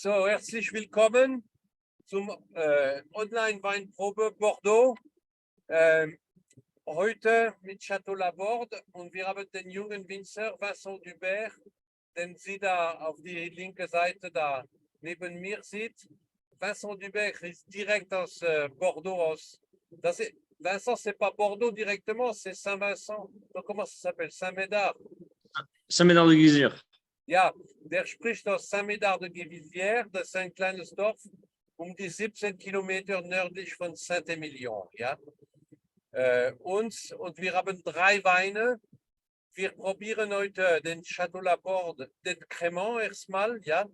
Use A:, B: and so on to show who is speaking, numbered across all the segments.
A: So, herzlich willkommen zum Online-Weinprobe Bordeaux. Heute mit Château Laborde und wir haben den jungen Winzer Vincent Dubert, den Sie da auf die linke Seite da neben mir sieht. Vincent Dubert ist direkt aus Bordeaux. Vincent, c'est pas Bordeaux directement, c'est Saint-Vincent. Donc, comment ça s'appelle? Saint-Médard.
B: Saint-Médard de Guizière.
A: Ja, der spricht aus Saint-Médard de Guizière, das ist ein kleines Dorf, die 17 Kilometer nördlich von Saint-Émilion. Ja? Und wir haben 3 Weine. Wir probieren heute den Château Laborde, den Crémant erstmal, ja?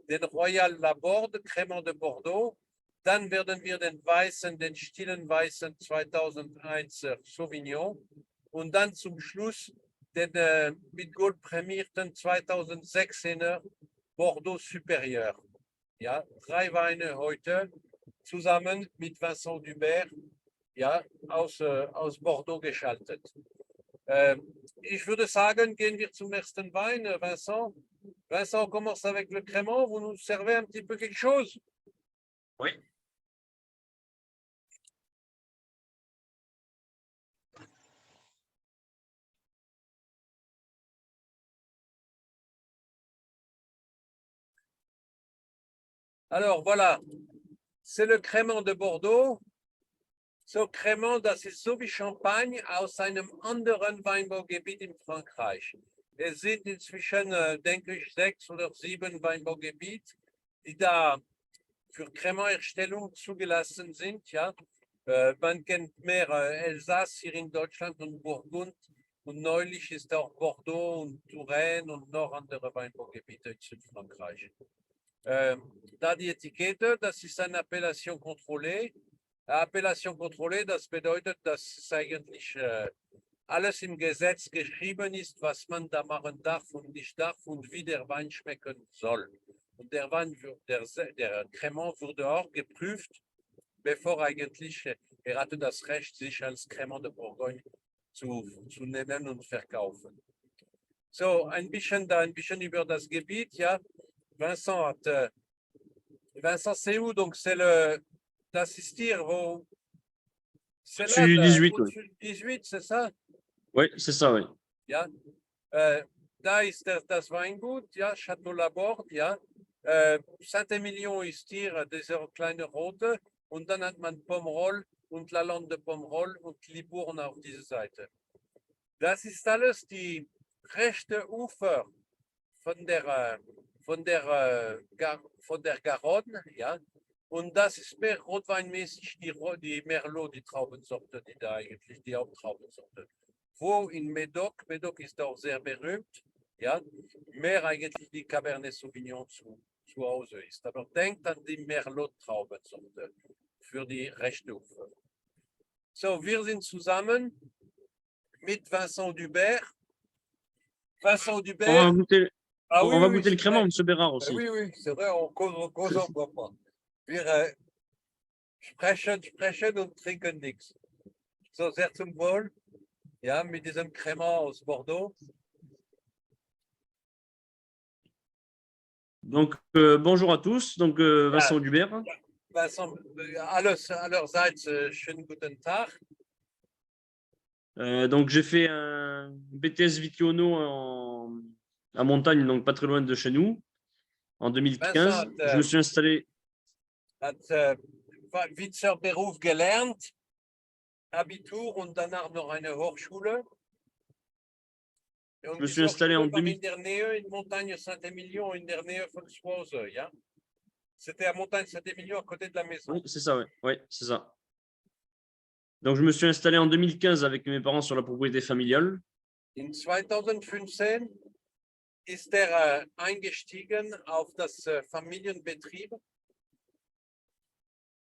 A: Den Royal Laborde, Crémant de Bordeaux. Dann werden wir den weißen, den stillen weißen 2001 Sauvignon und dann zum Schluss den mit Gold prämierten 2016er Bordeaux Supérieur. Ja, 3 Weine heute zusammen mit Vincent Dubert, ja, aus Bordeaux geschaltet. Ich würde sagen, gehen wir zum ersten Wein, Vincent. Vincent, on commence avec le Crémant. Vous nous servez un petit peu quelque chose?
B: Oui.
A: Alors voilà, c'est le Crémant de Bordeaux. So Crémant, das ist so wie Champagne aus einem anderen Weinbaugebiet in Frankreich. Es sind inzwischen, denke ich, 6 oder 7 Weinbaugebiete, die da für Crémant-Erstellung zugelassen sind. Ja? Man kennt mehr Elsass hier in Deutschland und Burgund. Und neulich ist auch Bordeaux und Touraine und noch andere Weinbaugebiete in Südfrankreich. Da die Etikette, das ist eine Appellation contrôlée. Appellation contrôlée, das bedeutet, dass es eigentlich alles im Gesetz geschrieben ist, was man da machen darf und nicht darf und wie der Wein schmecken soll. Und der Wein, der Crémant wurde auch geprüft, bevor eigentlich er hatte das Recht, sich als Crémant de Bourgogne zu nennen und verkaufen. So, ein bisschen über das Gebiet, ja. Vincent, c'est où? Donc, c'est d'Assistir au.
B: C'est du 18,
A: oui. 18, c'est ça?
B: Oui, c'est ça, oui.
A: Ja. Da ist das Weingut, ja, Château Laborde, ja. Saint-Émilion ist hier, dieser kleine rote. Und dann hat man Pomerol und Lalande de Pomerol und Libourne auf dieser Seite. Das ist alles die rechte Ufer von der Garonne, ja, und das ist mehr rotweinmäßig die Merlot, die Traubensorte, die da eigentlich die Haupttraubensorte. Wo in Médoc ist auch sehr berühmt, ja, mehr eigentlich die Cabernet Sauvignon zu Hause ist. Aber denkt an die Merlot-Traubensorte für die rechte Ufer. So, wir sind zusammen mit Vincent Dubert. Vincent Dubert.
B: On va goûter le Crémant, M. Bérard aussi.
A: Oui, c'est vrai, on cause en boit pas. Wir sprechen und trinken nichts. So, sehr zum Wohl. Ja, mit diesem Crémant aus Bordeaux.
B: Donc, bonjour à tous. Donc, Vincent Dubert.
A: Vincent, allerseits, schönen guten Tag.
B: Donc, j'ai fait un BTS Vitiono à Montagne, donc pas très loin de chez nous, en 2015.
A: Vincent
B: je me suis installé.
A: Hat Winzerberuf gelernt, Abitur und danach noch eine Hochschule.
B: Je me suis installé en 2000.
A: In der Nähe, in Montagne Saint-Émilion, in der Nähe von Suose, ja? C'était à Montagne Saint-Émilion, à côté de la maison.
B: Oui, c'est ça, oui. Oui, c'est ça. Donc, je me suis installé en 2015 avec mes parents sur la propriété familiale.
A: In 2015 ist eingestiegen auf das Familienbetrieb.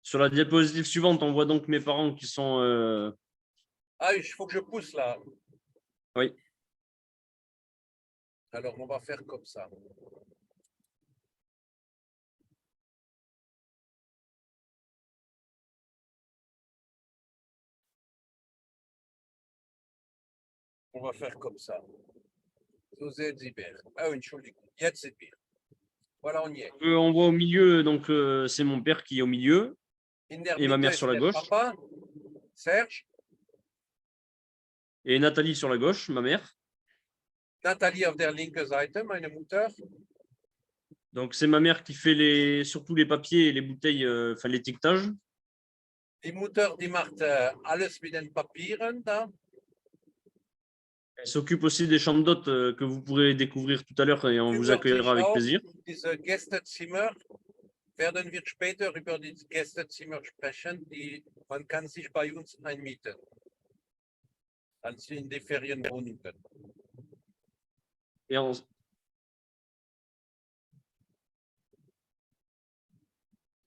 B: Sur la diapositive suivante, on voit donc mes parents qui sont.
A: Ah, il faut que je pousse là.
B: Oui.
A: Alors, on va faire comme ça. On va faire comme ça. So sehen Sie Bier. Oh, Entschuldigung, jetzt sind wir. Voilà, on y est.
B: On voit au milieu, donc c'est mon père qui est au milieu
A: In der
B: et ma
A: Mitte
B: mère
A: ist
B: sur la
A: der
B: gauche.
A: Papa, Serge.
B: Et Nathalie sur la gauche, ma mère.
A: Nathalie auf der linken Seite, meine Mutter.
B: Donc c'est ma mère qui fait surtout les papiers et les bouteilles, enfin l'étiquetage.
A: Die Mutter, die macht alles mit den Papieren da.
B: Elle s'occupe aussi des chambres d'hôtes que vous pourrez découvrir tout à l'heure et on vous
A: Kümmert sich
B: accueillera avec
A: auch
B: plaisir.
A: um diese Gästezimmer. Werden wir später über die Gästezimmer sprechen, man kann sich bei uns einmieten. Also in die Ferienwohnungen.
B: Et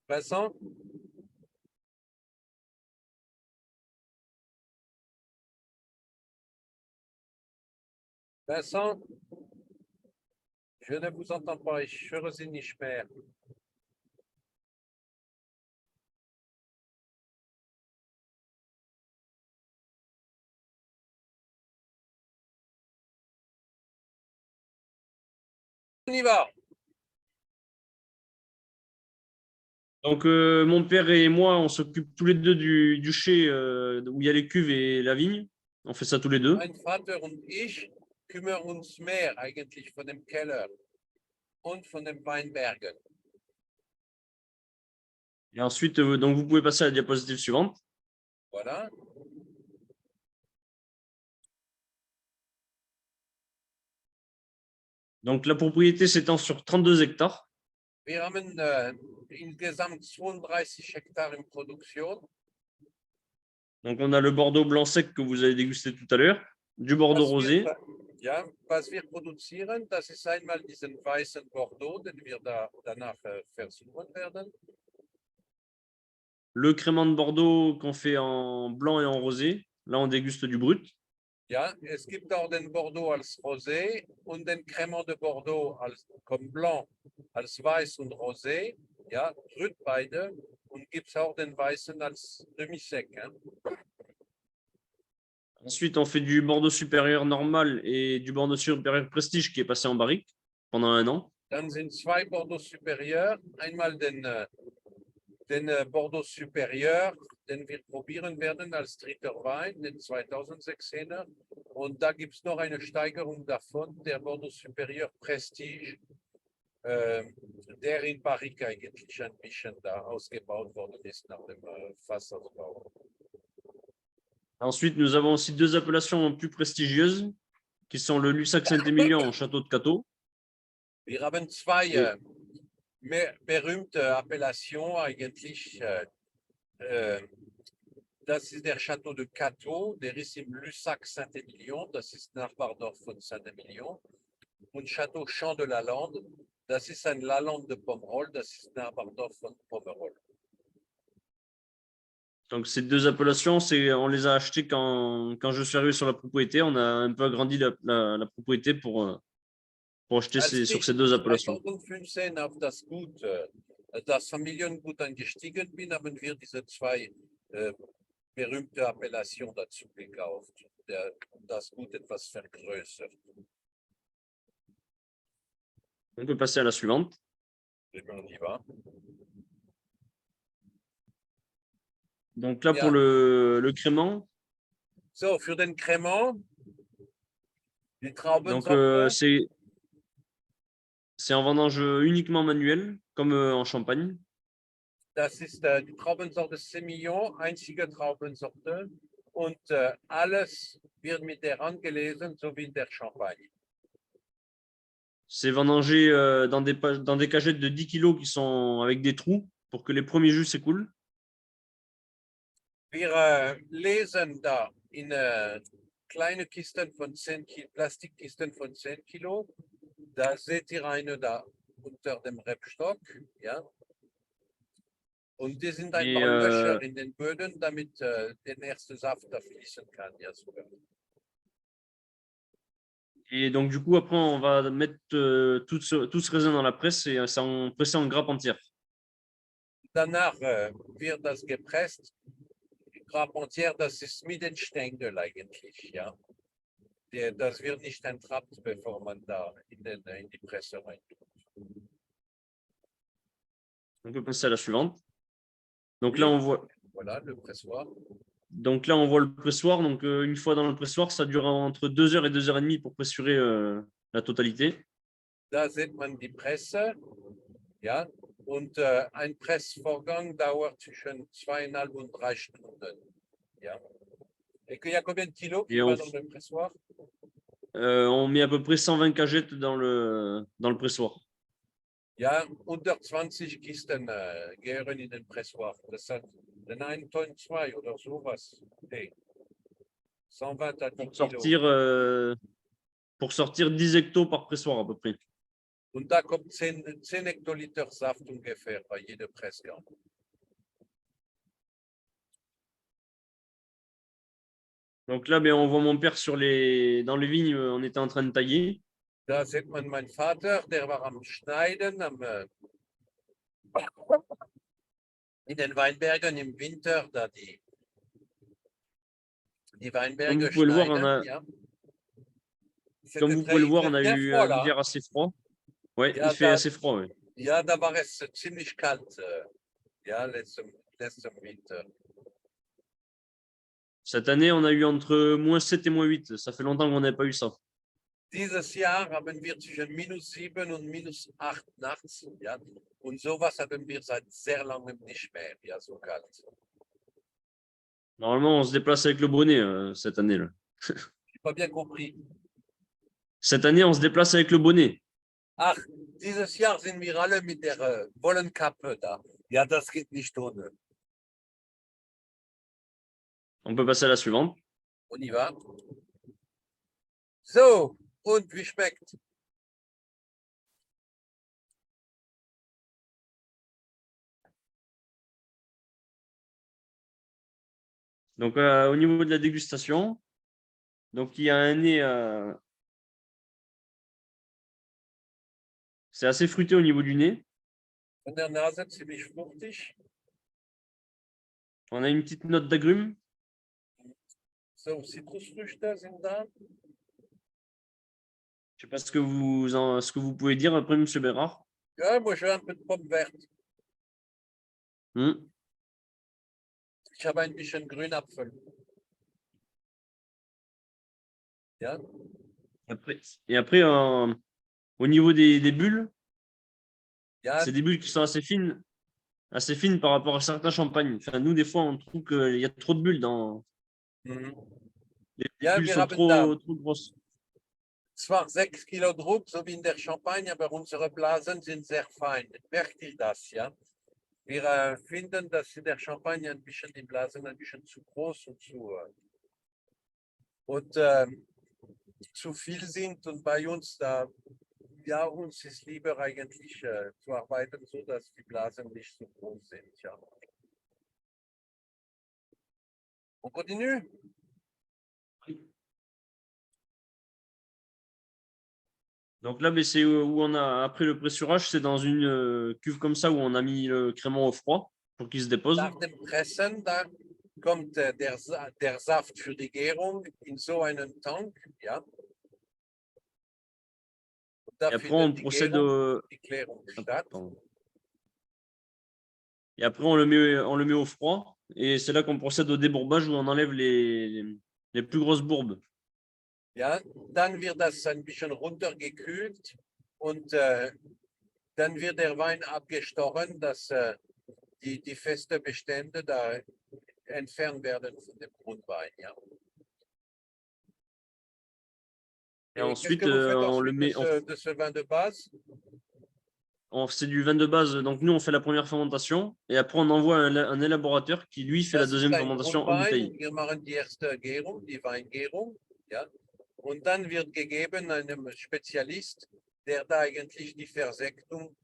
A: Vincent? Vincent? Je ne vous entends pas, ich höre Sie nicht mehr. On y va.
B: Donc mon père et moi, on s'occupe tous les deux du chai où il y a les cuves et la vigne. On fait ça tous les deux.
A: Mein Vater und ich kümmern uns mehr eigentlich von dem Keller und von den Weinbergen.
B: Et ensuite, donc vous pouvez passer à la diapositive suivante.
A: Voilà.
B: Donc la propriété s'étend sur 32 hectares.
A: Wir haben insgesamt 32 Hektar in Produktion.
B: Donc on a le Bordeaux blanc sec que vous avez dégusté tout à l'heure, du Bordeaux rosé.
A: Ja, was wir produzieren, das ist einmal diesen weißen Bordeaux, den wir danach versuchen werden.
B: Le crément de Bordeaux qu'on fait en blanc et en rosé. Là, on déguste du brut.
A: Ja, es gibt auch den Bordeaux als Rosé und den Crémant de Bordeaux comme blanc, als weiß und rosé. Ja, brut beide. Und gibt es auch den weißen als demi-sec. Hein.
B: Ensuite, on fait du Bordeaux supérieur normal et du Bordeaux supérieur prestige qui est passé en barrique pendant 1 an.
A: Dann sind zwei Bordeaux supérieurs. Einmal den Bordeaux supérieur, den wir probieren werden als dritter Wein, den 2016er. Und da gibt es noch eine Steigerung davon, der Bordeaux supérieur Prestige, der in Barrique eigentlich ein bisschen da ausgebaut worden ist nach dem Fassausbau.
B: Ensuite, nous avons aussi 2 appellations plus prestigieuses qui sont le Lussac Saint-Émilion en Château de Cateau.
A: Wir haben zwei berühmte Appellationen eigentlich. Das ist der Château de Cateau, der ist im Lussac Saint-Émilion, das ist Nachbardorf von Saint-Émilion. Und Château Champ de la Lande, das ist ein Lalande de Pomerol, das ist Nachbardorf von Pomerol.
B: Donc ces 2 appellations, on les a achetées quand je suis arrivé sur la propriété. On a un peu agrandi la propriété pour acheter sur ces 2 appellations.
A: 2015 auf das Gut, das Familiengut eingestiegen bin, haben wir diese zwei berühmte Appellationen dazu gekauft, das Gut etwas vergrößert.
B: On peut passer à la suivante.
A: On y va.
B: Donc là, pour le crément.
A: So, für den Crémant, die Trauben.
B: Donc c'est en vendange uniquement manuel, comme en Champagne.
A: Das ist die Traubensorte Semillon, einzige Traubensorte. Und alles wird mit der Hand gelesen, so wie in der Champagne.
B: C'est vendangé dans des cagettes de 10 kg qui sont avec des trous pour que les premiers jus s'écoulent.
A: Wir lesen da in kleine Kisten von 10 Kilo, Plastikkisten von 10 Kilo. Da seht ihr eine da unter dem Rebstock. Ja? Und die sind einfach Löcher in den Böden, damit der erste Saft da fließen kann. Ja, super.
B: Et donc, du coup, après, on va mettre tout ce raisin dans la presse et presser en grappe entière.
A: Danach wird das gepresst. Die Grappe entière, das ist mit den Stängel eigentlich. Ja? Das wird nicht entrappt, bevor man da in die Presse reintut.
B: On peut passer à la suivante. Donc
A: Oui.
B: là, on voit,
A: Voilà, le pressoir.
B: donc là, on voit le pressoir. Donc une fois dans le pressoir, ça dure entre 2 heures et 2 heures et demie pour pressurer la totalité.
A: Da sieht man die Presse. Ja, und ein Pressvorgang dauert zwischen 2,5 und 3 Stunden. Ja. Et qu'il y a combien de kilos qui
B: Et
A: va dans le pressoir?
B: on met à peu près 120 cagettes dans le pressoir.
A: Ja, unter 20 Kisten gehören in den Pressoir. Das hat den 1 Tonne 2 oder sowas. Hey. 120 à 10 Kilo.
B: Pour sortir 10 hectos par pressoir à peu près.
A: Und da kommt 10 Hektoliter Saft ungefähr bei jeder Pressgang.
B: Donc là, ben, on voit mon père dans les vignes, on était en train de tailler.
A: Da sieht man meinen Vater, der war am Schneiden in den Weinbergen im Winter, da die Weinberge
B: Comme vous pouvez le voir,
A: schneiden. Ja.
B: Comme vous pouvez le voir, on a
A: Sehr
B: eu
A: froid,
B: un
A: là.
B: hiver assez froid. Ouais,
A: Ja,
B: il fait assez froid. Ouais.
A: Ja, da war es ziemlich kalt. Ja, letzten Winter.
B: Cette année, on a eu entre -7 et -8. Ça fait longtemps qu'on n'avait pas eu ça.
A: Dieses Jahr haben wir zwischen -7 und -8 nachts. Ja, und sowas haben wir seit sehr langem nicht mehr. Ja, so kalt.
B: Normalement, on se déplace avec le bonnet cette année-là.
A: J'ai pas bien compris.
B: Cette année, on se déplace avec le bonnet.
A: Ach, dieses Jahr sind wir alle mit der Wollenkappe da. Ja, das geht nicht ohne.
B: On peut passer à la suivante.
A: On y va. So, und wie schmeckt?
B: Donc, au niveau de la dégustation, donc il y a un nez. C'est assez fruité au niveau du nez.
A: Von der Nase ziemlich fruchtig.
B: On a une petite note d'agrumes.
A: So, Zitrusfrüchte sind da.
B: Je ne sais pas ce que vous pouvez dire après, M. Bérard.
A: Ja, moi j'ai un peu de pomme verte. Ich habe ein bisschen Grünapfel. Ja.
B: Et après au niveau des bulles,
A: Ja,
B: c'est des bulles qui sont assez fines par rapport à certains champagnes. Enfin, nous, des fois, on trouve qu'il y a trop de bulles dans.
A: mhm.
B: Les
A: Ja,
B: bulles
A: wir
B: sont
A: haben da
B: trop grosses.
A: zwar 6 Kilo Druck, so wie in der Champagne, aber unsere Blasen sind sehr fein. Merkt ihr das, ja? Wir finden, dass in der Champagne ein bisschen die Blasen ein bisschen zu groß und zu viel sind. Und bei uns da, ja, uns ist lieber eigentlich zu arbeiten, so dass die Blasen nicht so groß sind. Ja. On continue?
B: Donc là, ben, c'est où on a, après le pressurage, c'est dans une cuve comme ça où on a mis le crément au froid pour qu'il se dépose.
A: Nach dem Pressen, da kommt der Saft für die Gärung in so einen Tank, ja. Und da
B: Et après,
A: findet
B: on
A: die
B: procède
A: die Klärung statt.
B: Et après, on le met au froid. Et c'est là qu'on procède au débourbage où on enlève les plus grosses bourbes.
A: Ja, dann wird das ein bisschen runtergekühlt und dann wird der Wein abgestochen, dass die feste Bestände da entfernt werden von dem Grundwein. Ja.
B: Et
A: Et
B: ensuite,
A: qu'est-ce que vous faites
B: on le
A: ensuite
B: met.
A: de ce vin de base?
B: C'est du vin de base. Donc, nous, on fait la première fermentation. Et après, on envoie un élaborateur qui, lui, fait la
A: Das ist
B: deuxième
A: ein
B: fermentation en
A: Grundwein.
B: bouteille.
A: Wir machen die erste Gärung, die Weingärung. Ja. Und dann wird gegeben einem Spezialist, der da eigentlich die Versektung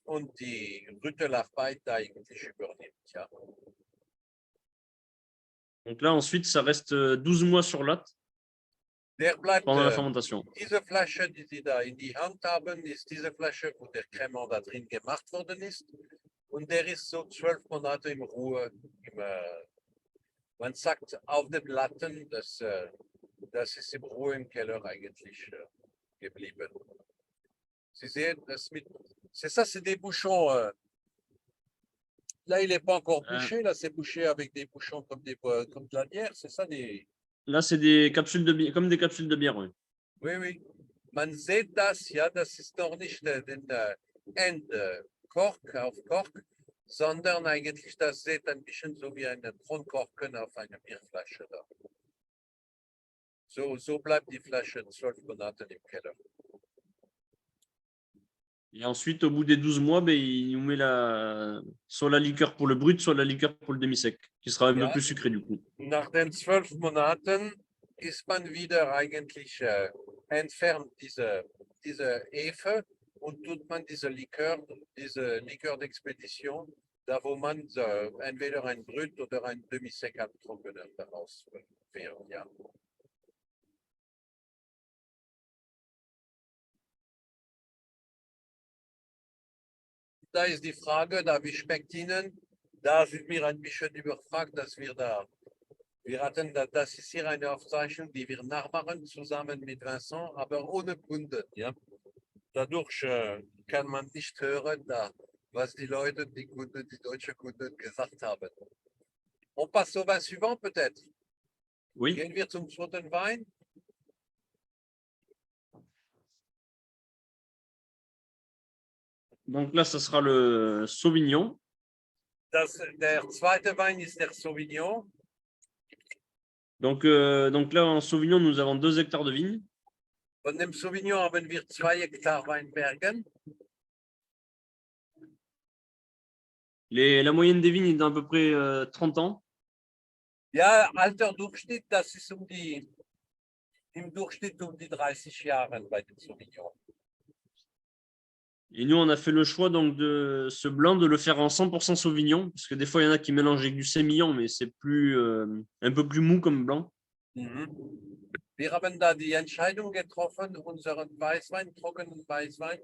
A: und die Rüttelarbeit da eigentlich übernimmt. Ja.
B: Donc là, ensuite, ça reste 12 mois sur latte
A: Der bleibt,
B: pendant la fermentation.
A: diese Flasche, die Sie da in die Hand haben, ist diese Flasche, wo der Cremant da drin gemacht worden ist. Und der ist so 12 Monate in Ruhe. Man sagt auf den Latten, das ist in Ruhe im Keller eigentlich geblieben. Sie sehen, c'est ça, c'est des bouchons Là, il n'est pas encore
B: Euh,
A: bouché. Là, c'est bouché avec des bouchons comme, comme de la bière. C'est ça des.
B: Là, c'est des capsules de bière, comme des capsules de bière. Ouais.
A: Oui, oui. Man sieht das, ja, das ist noch nicht den Endkork auf Kork, sondern eigentlich, das sieht ein bisschen so wie eine Kronkorken auf einer Bierflasche da. So bleibt die Flasche 12 Monate im Keller.
B: Et ensuite, au bout des 12 mois, ben, il nous met soit la liqueur pour le brut, soit la liqueur pour le demi-sec, qui sera un peu
A: Ja,
B: plus sucré du coup.
A: nach den 12 Monaten ist man wieder eigentlich entfernt diese Hefe und tut man diese Likör d'Expedition, da wo man entweder ein Brut oder ein Demi-Sec abtrockener daraus wäre. Ja. Da ist die Frage, da wie schmeckt Ihnen? Da sind wir ein bisschen überfragt, dass wir hatten, das ist hier eine Aufzeichnung, die wir nachmachen, zusammen mit Vincent, aber ohne Kunden. Ja? Dadurch kann man nicht hören, was die Leute, die Kunden, die deutschen Kunden gesagt haben. On passe au vin suivant peut-être.
B: Oui.
A: Gehen wir zum zweiten Wein.
B: Donc là, ça sera le Sauvignon.
A: Der zweite Wein ist der Sauvignon.
B: Donc là, en Sauvignon, nous avons 2 hectares de vignes.
A: Von dem Sauvignon haben wir 2 Hektar Weinbergen.
B: La moyenne des vignes est d'à peu près 30 ans.
A: Ja, alter Durchschnitt, das ist im Durchschnitt 30 Jahre bei dem Sauvignon.
B: Et nous, on a fait le choix donc de ce blanc de le faire en 100% Sauvignon, parce que des fois, il y en a qui mélangent avec du sémillon, mais c'est un peu plus mou comme blanc.
A: Mhm. Wir haben da die Entscheidung getroffen, unseren Weißwein, trockenen Weißwein,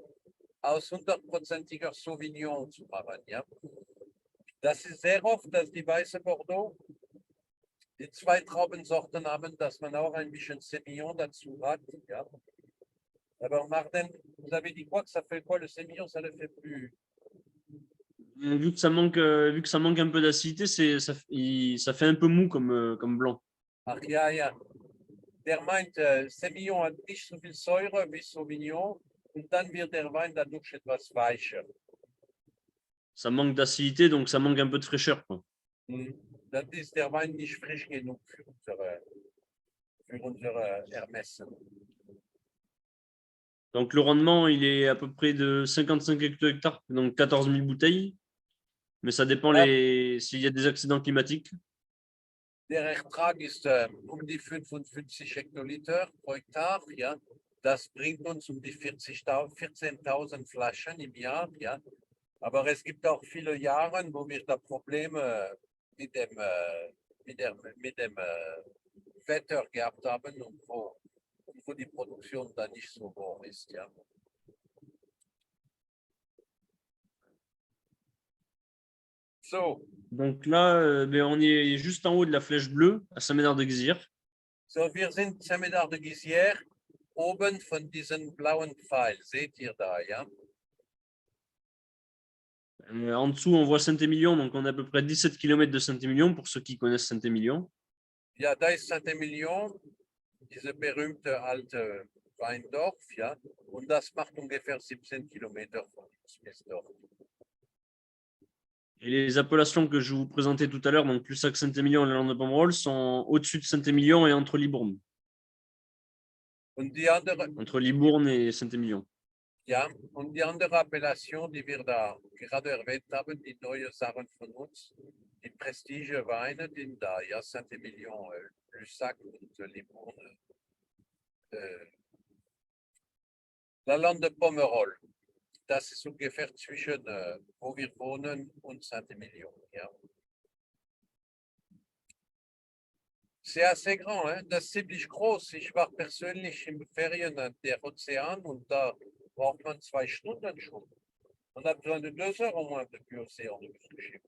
A: aus 100%iger Sauvignon zu machen. Ja? Das ist sehr oft, dass die weiße Bordeaux die 2 Traubensorten haben, dass man auch ein bisschen Sémillon dazu hat. Ja? Aber Martin, vous avez dit quoi que ça fait quoi le sémillon? Ça ne fait plus.
B: Vu que ça manque un peu d'acidité, ça fait un peu mou comme blanc.
A: Ach ja, ja. Der meint, Sémillon hat nicht so viel Säure wie Sauvignon und dann wird der Wein dadurch etwas weicher.
B: Ça manque d'acidité, donc ça manque un peu de fraîcheur, quoi.
A: Das ist der Wein nicht frisch genug für unsere Ermessen.
B: Donc le rendement, il est à peu près de 55 hectares, donc 14 000 bouteilles. Mais ça dépend s'il y a des accidents climatiques.
A: Der Ertrag ist die 55 Hektoliter pro Hektar. Ja? Das bringt uns die 14.000 Flaschen im Jahr. Ja? Aber es gibt auch viele Jahre, wo wir da Probleme mit dem Wetter gehabt haben und wo die Produktion da nicht so hoch ist. Ja? So.
B: Donc là, on est juste en haut de la flèche bleue, à Saint-Médard-de-Guizière.
A: So, wir sind Saint-Médard-de-Guizière, oben von diesem blauen Pfeil. Seht ihr da, ja?
B: En dessous, on voit Saint-Émilion, donc on est à peu près 17 km de Saint-Émilion, pour ceux qui connaissent Saint-Émilion.
A: Ja, da ist Saint-Émilion, diese berühmte alte Weindorf, ja, und das macht ungefähr 17 Kilometer von uns bis dort.
B: Et les appellations que je vous présentais tout à l'heure, donc Lussac-Saint-Émilion et la Lande de Pomerol, sont au-dessus de Saint-Émilion et entre Libourne.
A: Und die andere,
B: entre Libourne et Saint-Émilion.
A: ja, und die andere Appellation, die wir da gerade erwähnt haben, die neue Sachen von uns, die Prestige-Weine, die da, ja, Saint-Émilion, Lussac und Libourne. La Lande de Pomerol. Das ist ungefähr zwischen, wo wir wohnen und Saint-Émilion. Ja. C'est assez grand, hein? Das ist ziemlich groß. Ich war persönlich im Ferien der Ozean und da braucht man 2 Stunden schon. On a besoin de 2 heures au moins depuis l'océan de se coucher.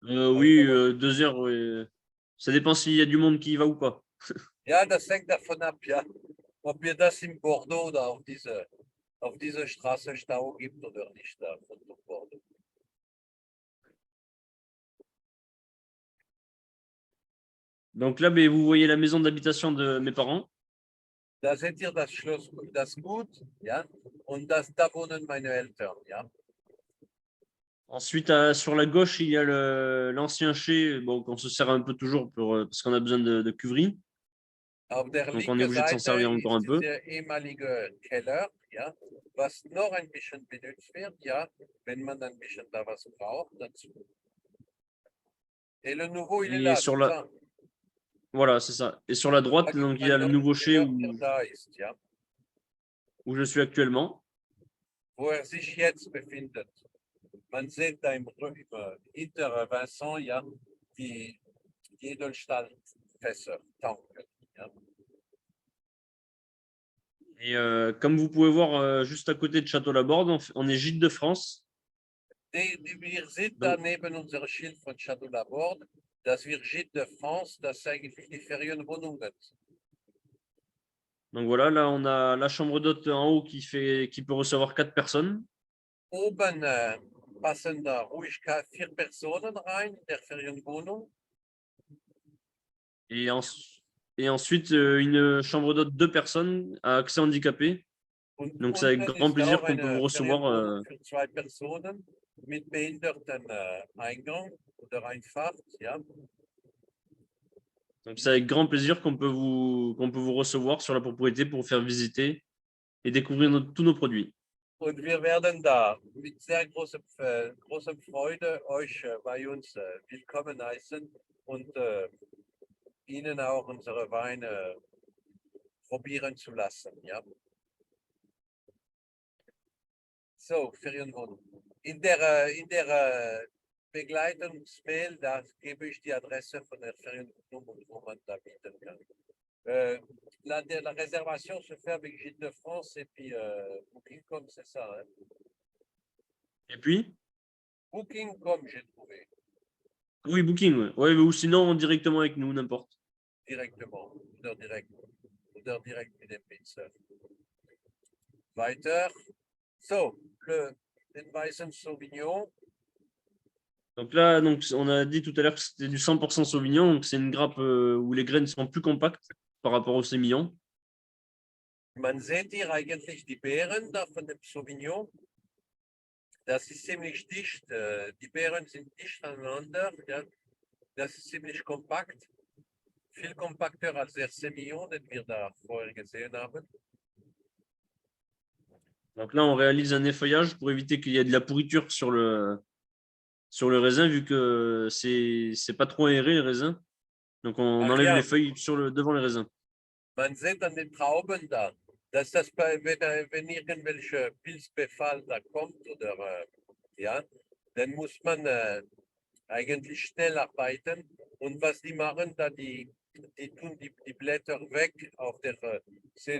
B: Oui, 2 heures. Ouais. Ça dépend s'il y a du monde qui y va ou pas.
A: Ja, das hängt davon ab, ja. Ob wir das in Bordeaux da auf diese Straße Stau gibt oder nicht da von Bordeaux.
B: Donc là, ben, vous voyez la maison d'habitation de mes parents.
A: Da seht ihr das Schloss, das Gut, ja, und da wohnen meine Eltern, ja.
B: Ensuite, sur la gauche, il y a l'ancien chai, bon, qu'on se sert un peu toujours parce qu'on a besoin de cuverie.
A: Auf der
B: Donc, on est
A: linken
B: obligé de s'en
A: Seite
B: servir encore
A: ist
B: un peu.
A: dieser ehemalige Keller, ja, was noch ein bisschen benutzt wird, ja, wenn man ein bisschen da was braucht dazu. Et le nouveau, il est
B: Et
A: là,
B: sur
A: c'est
B: la,
A: ça.
B: voilà, c'est ça. Et sur la droite,
A: Da
B: donc,
A: gibt
B: il y a
A: ein
B: le
A: neues
B: nouveau chai
A: Keller, der da ist, ja,
B: où je suis actuellement.
A: wo sich jetzt befindet. Man sieht da hinter Vincent, ja, die Edelstahlfässer, Tanken, ja.
B: Et comme vous pouvez voir juste à côté de Château-Laborde, on est Gîte de France.
A: Wir sind da
B: Donc,
A: neben unserem Schild von Château-Laborde, das wir Gîte de France, das eigentlich die Ferienwohnungen.
B: donc voilà, là, on a la chambre d'hôte en haut qui peut recevoir 4 personnes.
A: Oben passen da ruhig 4 Personen rein in der Ferienwohnung.
B: Et, et ensuite, une chambre d'hôte 2 personnes à accès handicapé.
A: Und
B: Donc, c'est avec
A: unten
B: grand
A: ist da
B: plaisir
A: auch
B: qu'on peut vous
A: eine
B: recevoir.
A: Ferienwohnung für 2 Personen mit behinderten Eingang oder Einfahrt, ja.
B: Donc, c'est avec grand plaisir qu'on peut vous recevoir sur la propriété pour vous faire visiter et découvrir tous nos produits.
A: Und wir werden da mit sehr großer Freude euch bei uns willkommen heißen und Ihnen auch unsere Weine probieren zu lassen. Ja? So, Ferienwohnung. In der Begleitungsmail, da gebe ich die Adresse von der Ferienwohnung, wo man da bieten kann. La réservation se fait avec Gîte de France et puis Booking.com, c'est ça. Hein?
B: Et puis?
A: Booking.com, j'ai trouvé.
B: Oui, Booking, ouais. Ouais, ou sinon directement avec nous, n'importe.
A: Directement, Oder direkt mit dem Pizza. Weiter. So, den weißen Sauvignon.
B: Donc là, donc, on a dit tout à l'heure que c'était du 100% Sauvignon, donc c'est une grappe où les graines sont plus compactes par rapport au Sémillon.
A: Man sieht hier eigentlich die Beeren da von dem Sauvignon. Das ist ziemlich dicht. Die Beeren sind dicht aneinander. Ja. Das ist ziemlich kompakt. Viel kompakter als der Semillon, den wir da vorher gesehen haben.
B: Donc là, on réalise un effeuillage pour éviter qu'il y ait de la pourriture sur le raisin, vu que c'est pas trop aéré, les raisins. Donc, on enlève
A: ja.
B: les feuilles devant les raisins.
A: Man sieht an den Trauben da, dass das wenn irgendwelche Pilzbefall da kommt oder ja, dann muss man eigentlich schnell arbeiten. Und was die machen, da die tun die Blätter weg auf der c'est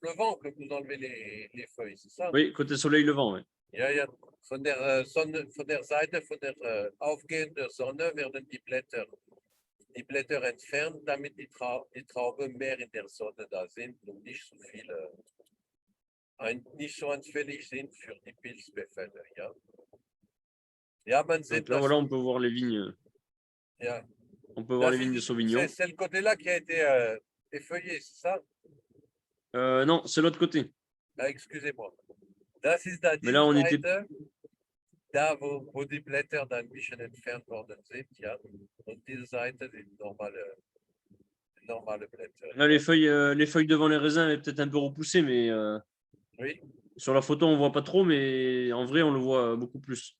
A: le vent que vous enlevez les feuilles, c'est ça?
B: Oui, côté soleil levant, oui.
A: Ja, ja. Von der Seite, von der aufgehenden Sonne werden die Blätter entfernt, damit die Trauben mehr in der Sonne da sind und nicht so viele, nicht so anfällig sind für die Pilzbefälle. Ja, ja man sieht
B: Donc là,
A: das.
B: voilà, on peut voir les vignes.
A: Ja.
B: On peut voir les vignes de Sauvignon.
A: C'est le côté-là qui a été effeuillé, c'est ça?
B: Non, c'est l'autre côté.
A: Ah, excusez-moi. Das ist da die
B: Mais là, on était.
A: Seite, da wo die Blätter dann ein bisschen entfernt worden sind, ja. Und diese Seite sind normale Blätter.
B: Là, les feuilles devant les raisins est peut-être un peu repoussées, mais
A: Oui.
B: sur la photo, on ne voit pas trop, mais en vrai, on le voit beaucoup plus.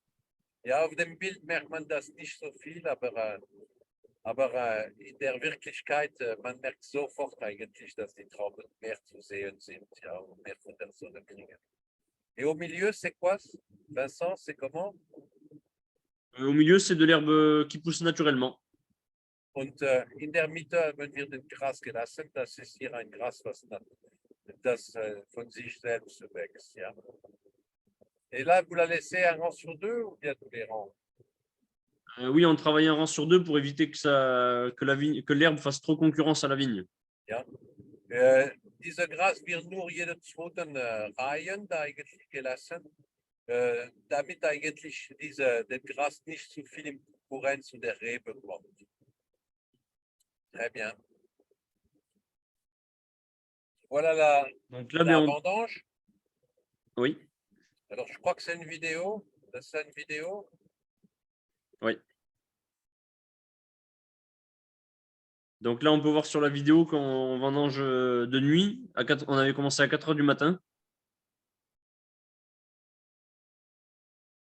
A: Ja, auf dem Bild merkt man das nicht so viel, aber in der Wirklichkeit, man merkt sofort eigentlich, dass die Trauben mehr zu sehen sind, ja, und mehr von der Sonne kriegen. Et au milieu, c'est quoi, Vincent, c'est comment?
B: Au milieu, c'est de l'herbe qui pousse naturellement.
A: Und in der Mitte haben wir den Gras gelassen. Das ist hier ein Gras, das von sich selbst wächst. Ja. Et là, vous la laissez un rang sur deux ou bien tous les rangs?
B: Oui, on travaille un rang sur deux pour éviter que l'herbe fasse trop concurrence à la vigne.
A: Ja. Diese Gras wird nur jeden zweiten Reihen da eigentlich gelassen, damit eigentlich das Gras nicht zu viel in Konkurrenz zu der Rebe kommt. Très bien. Voilà la,
B: Donc là,
A: la vendange.
B: oui,
A: Alors, je crois que c'est une vidéo. C'est une vidéo.
B: oui. Donc là, on peut voir sur la vidéo qu'on vendange de nuit. On avait commencé à 4 heures du matin.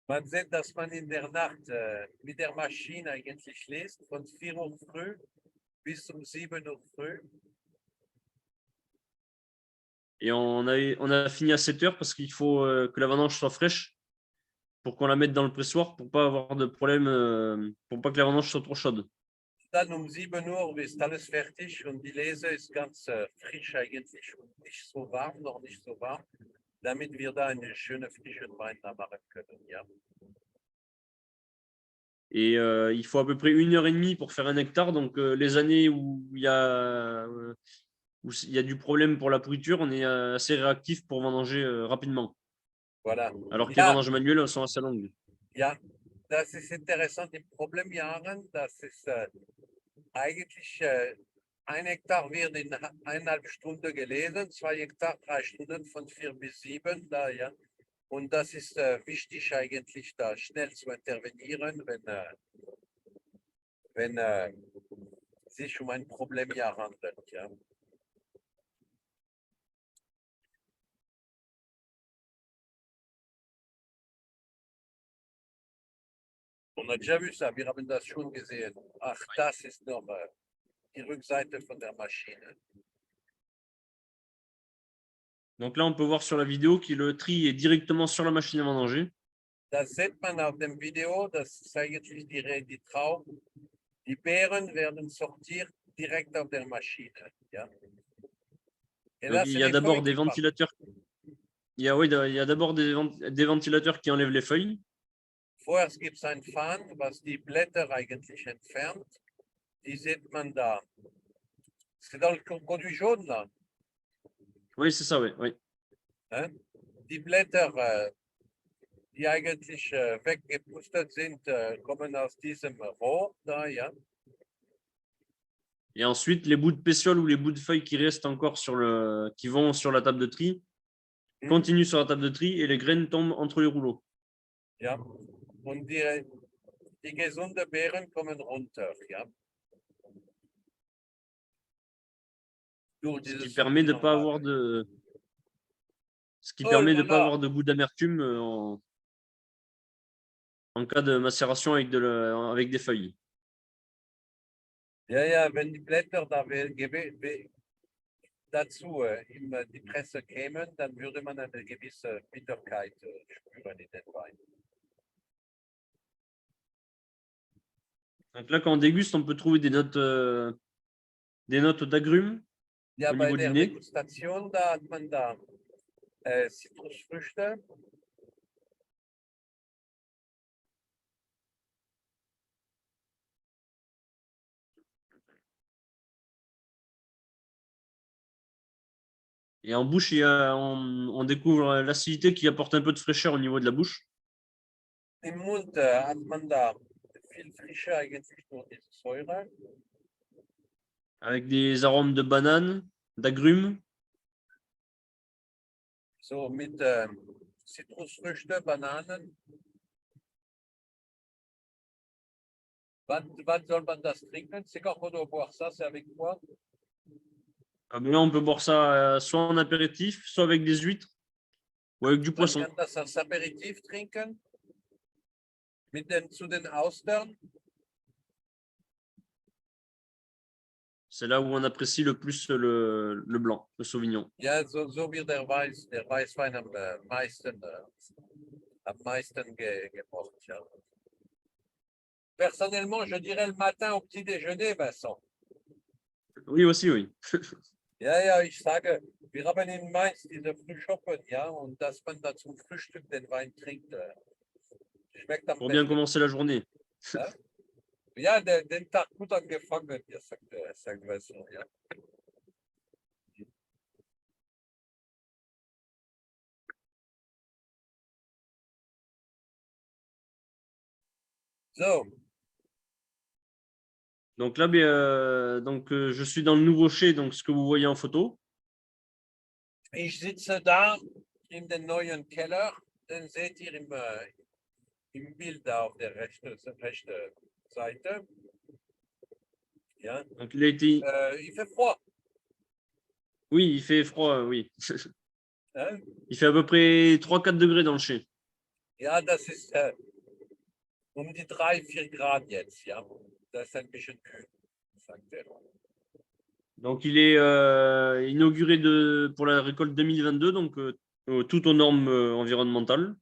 A: Man sieht, dass man in der Nacht mit der Maschine eigentlich schließt, von 4 Uhr früh bis um 7 Uhr früh.
B: Et on a fini à 7 heures parce qu'il faut que la vendange soit fraîche pour qu'on la mette dans le pressoir pour pas avoir de problème, pour pas que la vendange soit trop chaude.
A: Dann um 7 Uhr ist alles fertig und die Lese ist ganz frisch eigentlich und nicht so warm, noch nicht so warm, damit wir da eine schöne frischen Wein da machen können. Ja.
B: Et il faut à peu près 1 heure et demie pour faire 1 hectare. Donc les années où il y a du problème pour la pourriture, on est assez réactif pour vendanger rapidement.
A: Voilà.
B: Alors que les vendanges manuelles sont assez longues.
A: Ja, das ist interessant. Die Problemjahren, das ist eigentlich 1 Hektar wird in 1,5 Stunden gelesen, 2 Hektar 3 Stunden von 4 bis 7. Da, ja. Und das ist wichtig eigentlich, da schnell zu intervenieren, wenn sich um ein Problemjahr handelt. Ja. On a déjà vu ça, wir haben das schon gesehen. Ach, das ist noch die Rückseite von der Maschine.
B: Donc là, on peut voir sur la vidéo que le tri est directement sur la machine à vendanger.
A: Da sieht man auf dem Video, das ist eigentlich die Trauben. Die Beeren werden sortiert direkt auf der Maschine. Ja. Et
B: Donc,
A: là,
B: il
A: c'est
B: y a
A: les
B: d'abord
A: feuilles
B: des
A: qui partent.
B: ventilateurs. Oui, il y a d'abord des ventilateurs qui enlèvent les feuilles.
A: Vorher gibt es ein Fan, was die Blätter eigentlich entfernt. Die sieht man da. C'est dans le conduit jaune là.
B: Oui, c'est ça, oui. Oui.
A: Hein? Die Blätter, die eigentlich weggepustet sind, kommen aus diesem Rohr da, ja.
B: Et ensuite, les bouts de pétiole ou les bouts de feuilles qui restent encore qui vont sur la table de tri continuent sur la table de tri et les graines tombent entre les rouleaux.
A: Ja. Und die gesunden Beeren kommen runter, ja.
B: Ce qui permet de pas avoir de goût d'amertume en cas de macération avec des feuilles.
A: Ja, ja, wenn die Blätter dazu in die Presse kämen, dann würde man eine gewisse Bitterkeit spüren in den Wein.
B: Donc là, quand on déguste, on peut trouver des notes d'agrumes
A: Ja,
B: au
A: bei
B: niveau du
A: der
B: nez.
A: Degustation, da hat man da Zitrusfrüchte.
B: Et en bouche, on découvre l'acidité qui apporte un peu de fraîcheur au niveau de la bouche.
A: Im Mund hat man da viel Frische eigentlich durch diese Säure.
B: Avec des arômes de banane, d'agrumes.
A: So mit Zitrusfrüchte, Bananen. Wann soll man das trinken? C'est quand on doit boire ça? C'est avec quoi?
B: Là, on peut boire ça soit en apéritif, soit avec des huîtres ou avec du
A: Man
B: poisson.
A: kann das als Aperitif trinken. Zu den Austern.
B: C'est là où on apprécie le plus le blanc, le Sauvignon.
A: Ja, so wie der Weißwein am meisten gemocht. Ja. Personnellement, je dirais le matin au petit déjeuner, Vincent.
B: Oui, aussi, oui.
A: Ja, ja, ich sage, wir haben in Mainz diese Frühschoppen, ja, und dass man da zum Frühstück den Wein trinkt, schmeckt am
B: Pour bien
A: besten.
B: commencer la journée.
A: Ja, den Tag gut angefangen, ja, sagt Vincent, ja. So.
B: Donc là, je suis dans le nouveau chai, donc ce que vous voyez en photo.
A: Ich sitze da in den neuen Keller, den seht ihr im Bild da auf der rechten Seite. Ja,
B: Donc il a été,
A: il fait froid.
B: oui, il fait froid, oui.
A: Hein?
B: Il fait à peu près 3-4 degrés dans le chai.
A: Ja, das ist um die 3-4 Grad jetzt. Ja, das ist ein bisschen kühl, sagt er.
B: Donc il est inauguré pour la récolte 2022, donc tout aux normes environnementales.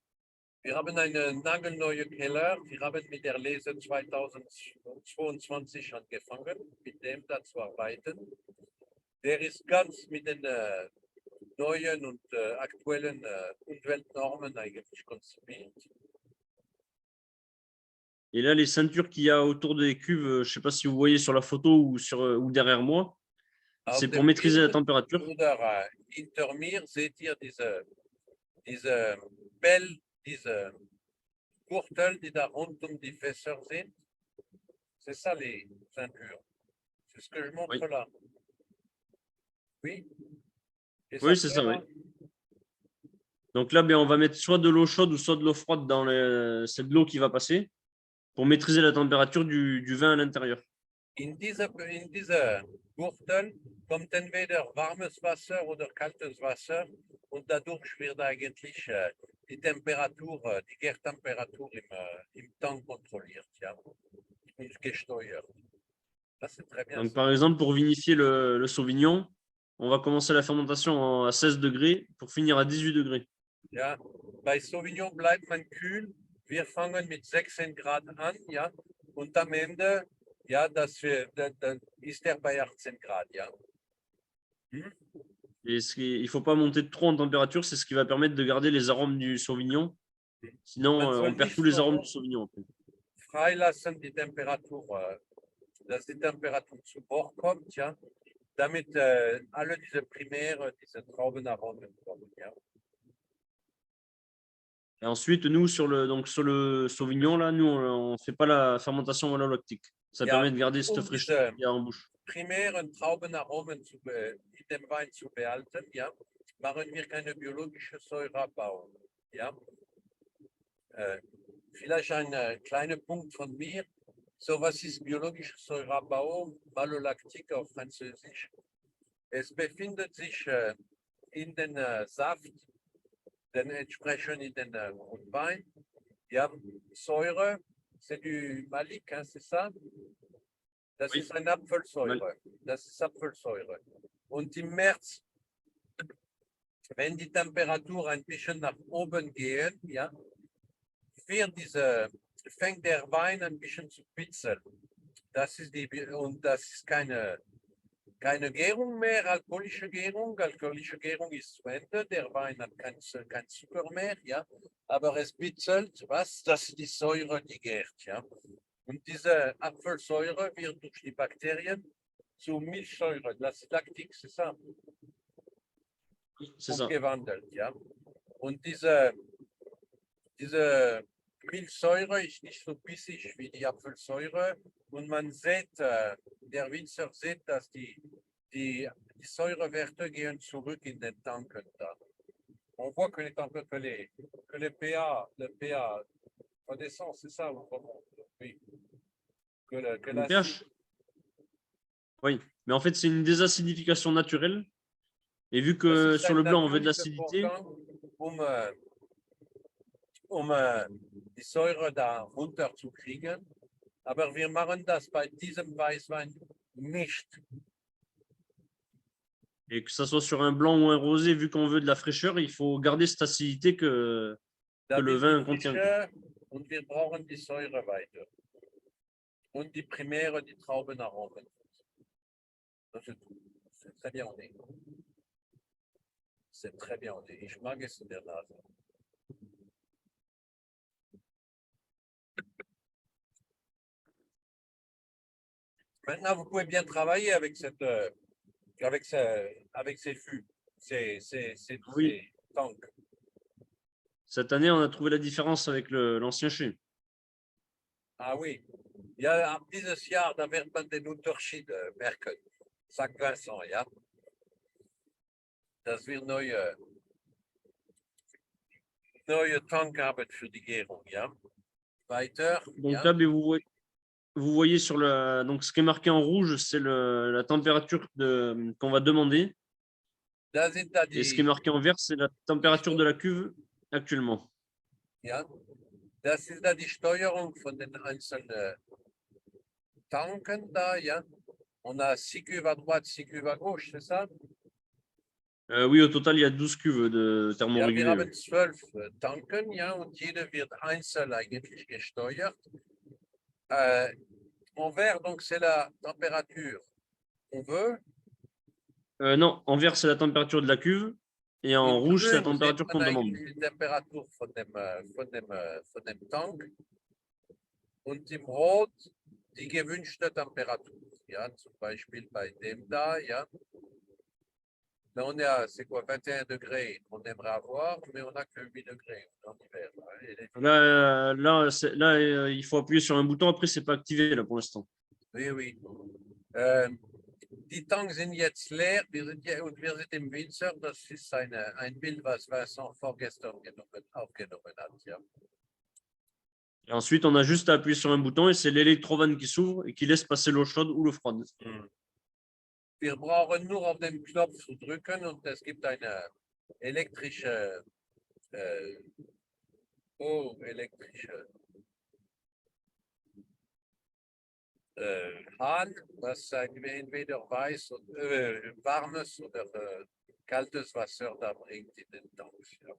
A: Wir haben einen nagelneuen Keller. Wir haben mit der Lese 2022 angefangen, mit dem da zu arbeiten. Der ist ganz mit den neuen und aktuellen Umweltnormen eigentlich konzipiert.
B: Et là, les ceintures qu'il y a autour des cuves, je ne sais pas si vous voyez sur la photo ou derrière moi,
A: Auf
B: c'est pour
A: dem
B: maîtriser la
A: Bild
B: température.
A: oder hinter mir seht ihr diese Gurtel, die da rund um die Fässer sind. C'est ça les ceintures. C'est ce que je montre
B: Oui.
A: là. Oui. Et
B: Oui,
A: ça
B: c'est
A: fait
B: ça, oui.
A: là,
B: Donc là, on va mettre soit de l'eau chaude ou soit de l'eau froide dans c'est de l'eau qui va passer pour maîtriser la température du vin à l'intérieur.
A: in diese Gurtel kommt entweder warmes Wasser oder kaltes Wasser und dadurch wird eigentlich die Temperatur, die Gärtemperatur im Tank kontrolliert, ja, und gesteuert. Das ist très bien.
B: Donc, par exemple, pour vinifier le Sauvignon, on va commencer la fermentation à 16 degrés pour finir à 18 degrés.
A: Ja, bei Sauvignon bleibt man kühl. Wir fangen mit 16 Grad an, ja, und am Ende, ja, dann ist er bei 18 Grad, ja.
B: Et il ne faut pas monter de trop en température, c'est ce qui va permettre de garder les arômes du Sauvignon. Sinon,
A: Man soll
B: on perd
A: nicht
B: tous les
A: so
B: arômes du Sauvignon. Après.
A: freilassen die Temperatur, dass die Temperatur zu hoch kommt, ja, damit alle diese primäre, diese Traubenaromen kommen, ja.
B: Et ensuite, nous, sur le Sauvignon, là, nous, on ne fait pas la fermentation malolactique. Ça
A: Ja,
B: permet de garder cette fraîcheur qu'il y a en bouche.
A: Primären Traubenaromen in dem Wein zu behalten, ja, machen wir keine biologische Säureabbau. Ja. Vielleicht ein kleiner Punkt von mir. So, was ist biologischer Säureabbau? Malolaktik auf Französisch. Es befindet sich in den Saft, den entsprechend in den Grundwein. Ja, Säure, c'est du malique, hein, c'est ça? Das
B: Oui.
A: ist eine Apfelsäure. Das ist Apfelsäure. Und im März, wenn die Temperatur ein bisschen nach oben gehen, ja, fängt der Wein ein bisschen zu pitzeln. Das ist keine Gärung mehr, alkoholische Gärung. Alkoholische Gärung ist zu Ende. Der Wein hat kein Zucker mehr, ja. Aber es bitzelt, was? Das ist die Säure, die gärt, ja. Und diese Apfelsäure wird durch die Bakterien zu Milchsäure, das ist Laktik, c'est ça?
B: C'est ça.
A: Umgewandelt, ja. Und diese Milchsäure ist nicht so bissig wie die Apfelsäure. Und man sieht, der Winzer sieht, dass die Säurewerte gehen zurück in den Tanken da. On voit que le pH redescend, c'est ça, ou comment? Oui.
B: Le pH. Oui, mais en fait, c'est une désacidification naturelle. Et vu que sur le blanc, on veut de l'acidité.
A: Die Säure da runterzukriegen. Aber wir machen das bei diesem Weißwein nicht.
B: Et que ça soit sur un blanc ou un rosé, vu qu'on veut de la fraîcheur, il faut garder cette acidité que le vin contient.
A: Und wir brauchen die Säure weiter. Und die primäre, die Traubenaromen. C'est très bien, on est. C'est très bien, on est. Ich mag es in der Nase. Maintenant, vous pouvez bien travailler avec ces fûts, ces tanks.
B: Cette année, on a trouvé la différence avec l'ancien chai.
A: Ah oui. Ja, ab dieses Jahr, da wird man den Unterschied merken, sagt Vincent, ja. Dass wir neue Tank haben für die Gärung, ja. Weiter,
B: Donc
A: ja.
B: là, mais vous voyez sur le, donc ce qui est marqué en rouge, c'est la température qu'on va demander.
A: Da sind da
B: Et ce qui est
A: die,
B: marqué en vert, c'est la température de la cuve actuellement.
A: ja. Das ist da die Steuerung von den einzelnen Tanken da, ja. On a 6 cuves à droite, 6 cuves à gauche, c'est ça?
B: Oui, au total, il y a 12 cuves de
A: Ja, wir
B: thermorégulés.
A: haben 12 Tanken, ja, und jede wird einzeln eigentlich gesteuert. En vert, donc, c'est la température qu'on veut.
B: Non, en vert, c'est la température de la cuve. Et en
A: In
B: rouge, c'est la
A: grün sieht
B: température qu'on
A: man
B: demande.
A: eigentlich die Temperatur von dem Tank. Und im Rot die gewünschte Temperatur. Ja, zum Beispiel bei dem da, ja. Là, on est à, c'est quoi, 21 degrés. On aimerait avoir, mais on n'a que 8 degrés en hiver.
B: Là, il faut appuyer sur un bouton. Après, c'est pas activé là pour l'instant.
A: Oui, oui. Die Tanks sind jetzt leer und wir sind im Winter. Das ist ein Bild, was Vincent vorgestern aufgenommen hat. Ja.
B: Et ensuite, on a juste à appuyer sur un bouton et c'est l'électrovanne qui s'ouvre et qui laisse passer l'eau chaude ou l'eau froide.
A: Wir brauchen nur auf den Knopf zu drücken und es gibt eine elektrische, elektrische Hahn, was entweder warmes oder kaltes Wasser da bringt in den Tanks. Ja.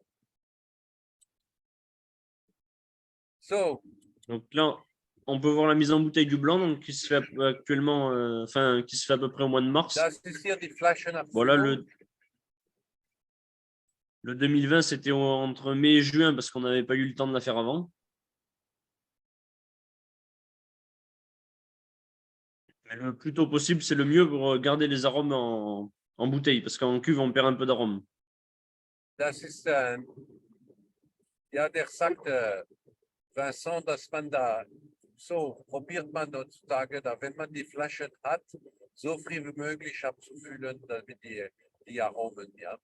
A: So.
B: Donc là, on peut voir la mise en bouteille du blanc, donc qui se fait actuellement, qui se fait à peu près au mois de mars.
A: Das ist hier die Flaschenabfüllung.
B: Voilà, le 2020, c'était entre mai et juin parce qu'on n'avait pas eu le temps de la faire avant. Mais le plus tôt possible, c'est le mieux pour garder les arômes en bouteille, parce qu'en cuve, on perd un peu d'arôme.
A: Das ist, ja, der sagt Vincent, dass man da, so probiert man heutzutage, da, wenn man die Flaschen hat, so früh wie möglich abzufüllen, damit die Aromen, ja.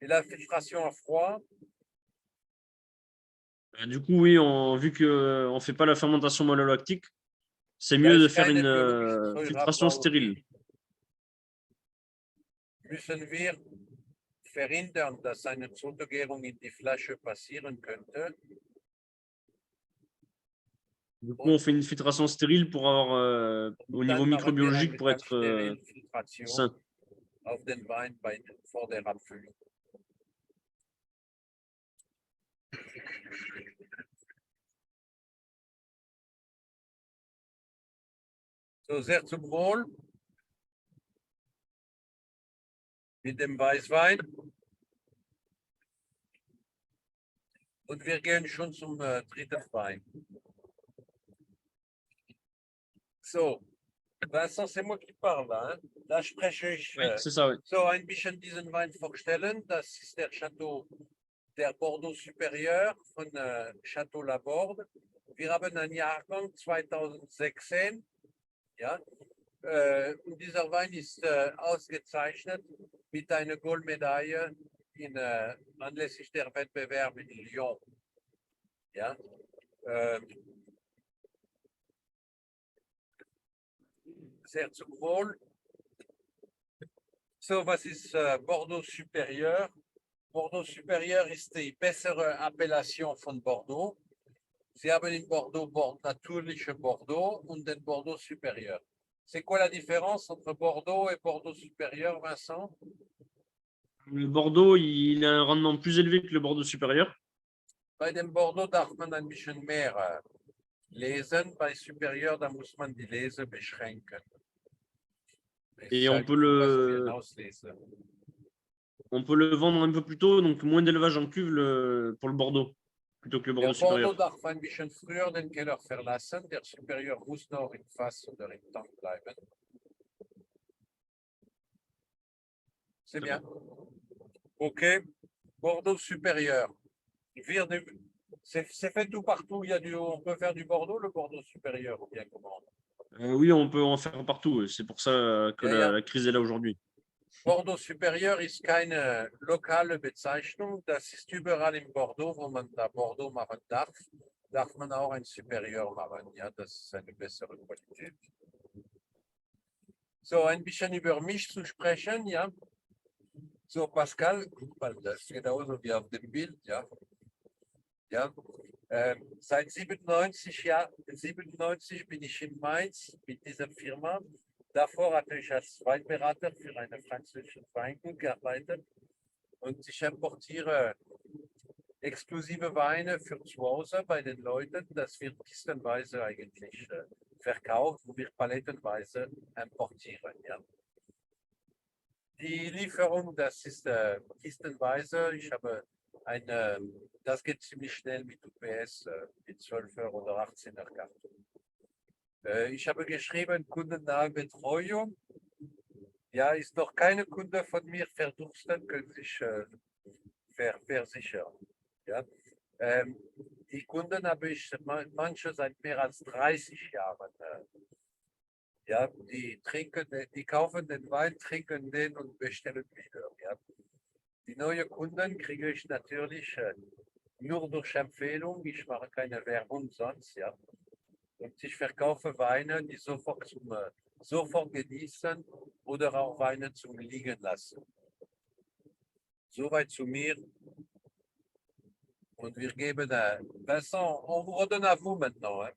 A: Et la filtration à froid.
B: Du coup, oui, vu qu'on ne fait pas la fermentation malolactique, c'est mieux de faire une filtration stérile.
A: Müssen wir verhindern, dass eine Zundergärung in die Flasche passieren könnte.
B: Du coup, on fait une filtration stérile pour avoir, au niveau microbiologique, pour être sain.
A: Auf den Wein vor der Abfüllung. So, sehr zum Wohl. Mit dem Weißwein. Und wir gehen schon zum dritten Wein. So, Vincent, c'est moi qui parle là. Hein? Da spreche ich.
B: C'est ça, oui.
A: So, ein bisschen diesen Wein vorstellen. Das ist der Château, der Bordeaux Supérieur von Château Laborde. Wir haben einen Jahrgang 2016. Ja? Und dieser Wein ist ausgezeichnet mit einer Goldmedaille anlässlich der Wettbewerb in Lyon. Ja? Sehr zum Wohl. So, was ist Bordeaux Supérieur? Bordeaux Supérieur ist die bessere Appellation von Bordeaux. Sie haben in Bordeaux natürliche Bordeaux und den Bordeaux Supérieur. C'est quoi la différence entre Bordeaux et Bordeaux Supérieur, Vincent?
B: Le Bordeaux, il a un rendement plus élevé que le Bordeaux supérieur.
A: Bei dem Bordeaux darf man ein bisschen mehr lesen. Bei Supérieur, da muss man die Lese beschränken.
B: Et on peut le vendre un peu plus tôt, donc moins d'élevage en cuve pour le Bordeaux, plutôt que le Bordeaux supérieur.
A: Bordeaux darf ein bisschen früher den Keller verlassen. Der Supérieur muss noch im Fass oder im Tank bleiben. C'est bien. OK. Bordeaux Supérieur. C'est fait tout partout. On peut faire du Bordeaux, le Bordeaux supérieur, ou bien comment?
B: Oui, on peut en faire partout. C'est pour ça que
A: Ja, ja.
B: la crise est là aujourd'hui.
A: Bordeaux supérieur ist keine lokale Bezeichnung. Das ist überall in Bordeaux, wo man da Bordeaux machen darf man auch ein Superieur machen. Ja, das ist eine bessere Qualität. So, ein bisschen über mich zu sprechen, ja. So, Pascal, guck mal, das ist genauso wie auf dem Bild, ja. Ja, seit 97 bin ich in Mainz mit dieser Firma. Davor hatte ich als Weinberater für eine französische Weingut gearbeitet und ich importiere exklusive Weine für zu Hause bei den Leuten. Das wird kistenweise eigentlich verkauft, wo wir palettenweise importieren. Ja. Die Lieferung, das ist kistenweise. Ich habe das geht ziemlich schnell mit UPS, mit 12er oder 18er Karton. Ich habe geschrieben, kundennahe Betreuung. Ja, ist noch keine Kunde von mir verdursten, können sich versichern. Ja. Die Kunden habe ich manche seit mehr als 30 Jahren. Ja, die kaufen den Wein, trinken den und bestellen wieder. Ja. Die neuen Kunden kriege ich natürlich nur durch Empfehlung. Ich mache keine Werbung sonst. Ja. Und ich verkaufe Weine, die sofort genießen oder auch Weine zum Liegen lassen. Soweit zu mir. Und wir geben Vincent, on vous redonne à vous maintenant. Hein.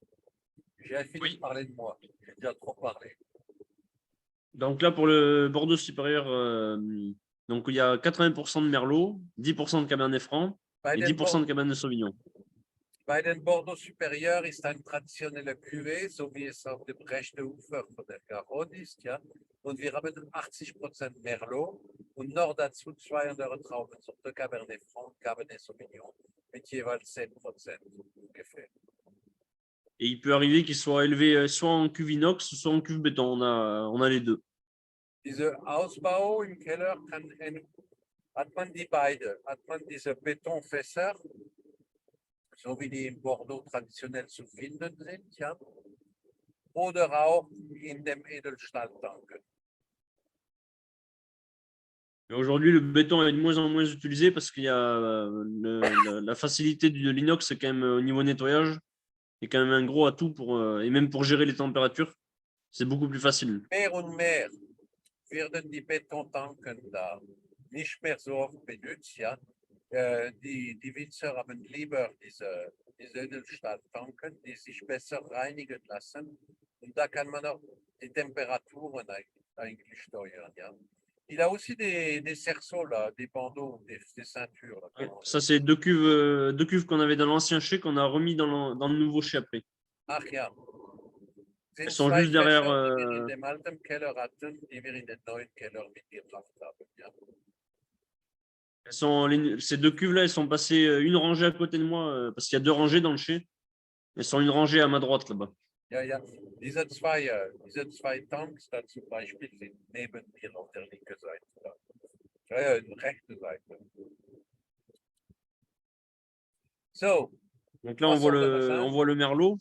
A: J'ai fini de parler de moi. J'ai déjà trop parlé.
B: Donc là, pour le Bordeaux supérieur, donc il y a 80% de Merlot, 10% de Cabernet Franc et 10% de Cabernet Sauvignon.
A: Bei den Bordeaux supérieur ist ein traditioneller Cuvée, so wie es auf dem rechten Ufer von der Garonne ist. Ja? Und wir haben 80% Merlot und noch dazu 2 andere Traubensorten, Cabernet Franc, Cabernet Sauvignon, mit jeweils 10% ungefähr.
B: Et il peut arriver qu'il soit élevé soit en cuve inox, soit en cuve béton. On a les deux.
A: Dieser Ausbau im Keller hat man die beide. Hat man diese Betonfässer, so wie die in Bordeaux traditionell zu finden sind, ja, oder auch in dem Edelstahltanken.
B: Aujourd'hui, le béton est de moins en moins utilisé parce qu'il y a la facilité de l'inox, c'est quand même au niveau nettoyage, est quand même un gros atout et même pour gérer les températures, c'est beaucoup plus facile.
A: Mehr und mehr werden die Betontanken da nicht mehr so oft benutzt, ja. Die Winzer haben lieber diese Edelstahltanken, die sich besser reinigen lassen. Und da kann man auch die Temperaturen eigentlich steuern, ja. Il a aussi des cerceaux, là, des bandeaux, des ceintures. Là,
B: ouais, ça, c'est deux cuves qu'on avait dans l'ancien chai qu'on a remis dans le nouveau chai après.
A: Ach ja.
B: Elles sont juste derrière.
A: Die wir in dem alten Keller hatten, die wir in den neuen Keller mitgebracht haben. Ja.
B: Ces deux cuves-là, elles sont passées une rangée à côté de moi, parce qu'il y a deux rangées dans le chai. Elles sont une rangée à ma droite là-bas.
A: Ja, ja. Diese zwei Tanks da zum Beispiel sind neben mir auf der linken Seite. Da. Ja, ja, rechte Seite. So.
B: Donc là, on voit le Merlot.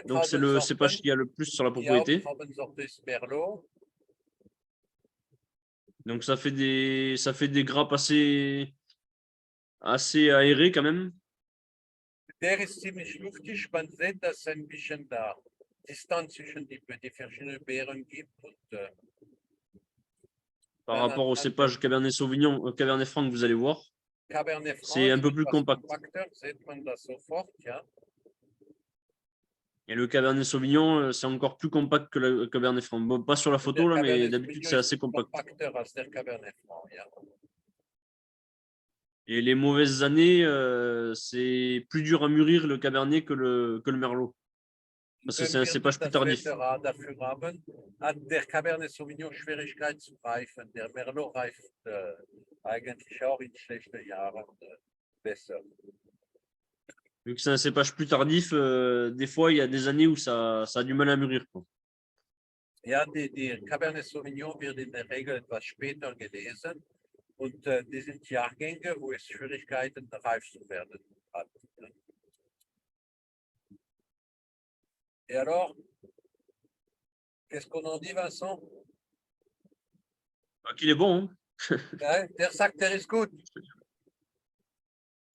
B: Donc c'est le cépage qu'il y a le plus sur la propriété. Donc ça fait des grappes assez aérées quand même.
A: Der ist ziemlich luftig. Man sieht, dass es ein bisschen da Distanz zwischen die verschiedenen Beeren gibt. Und,
B: par rapport au cépage Cabernet Sauvignon, Cabernet Franc que vous allez voir, c'est un peu plus compact.
A: Sieht man das sofort, ja.
B: Et le Cabernet Sauvignon, c'est encore plus compact que le Cabernet Franc. Bon, pas sur la photo, là, mais d'habitude, c'est assez compact. Et les mauvaises années, c'est plus dur à mûrir le Cabernet que le Merlot. Parce que c'est un cépage plus tardif.
A: Der Cabernet Sauvignon Schwierigkeit zu reifen. Der Merlot reift eigentlich auch in schlechten Jahren besser.
B: Vu que c'est un cépage plus tardif, des fois, il y a des années où ça a du mal à mûrir. Quoi.
A: Ja, die Cabernet Sauvignon wird in der Regel etwas später gelesen und die sind Jahrgänge, wo es Schwierigkeiten reif zu werden hat. Et alors, qu'est-ce qu'on en dit, Vincent?
B: Qu'il est bon. Hein.
A: Ja, der sagt, der ist gut.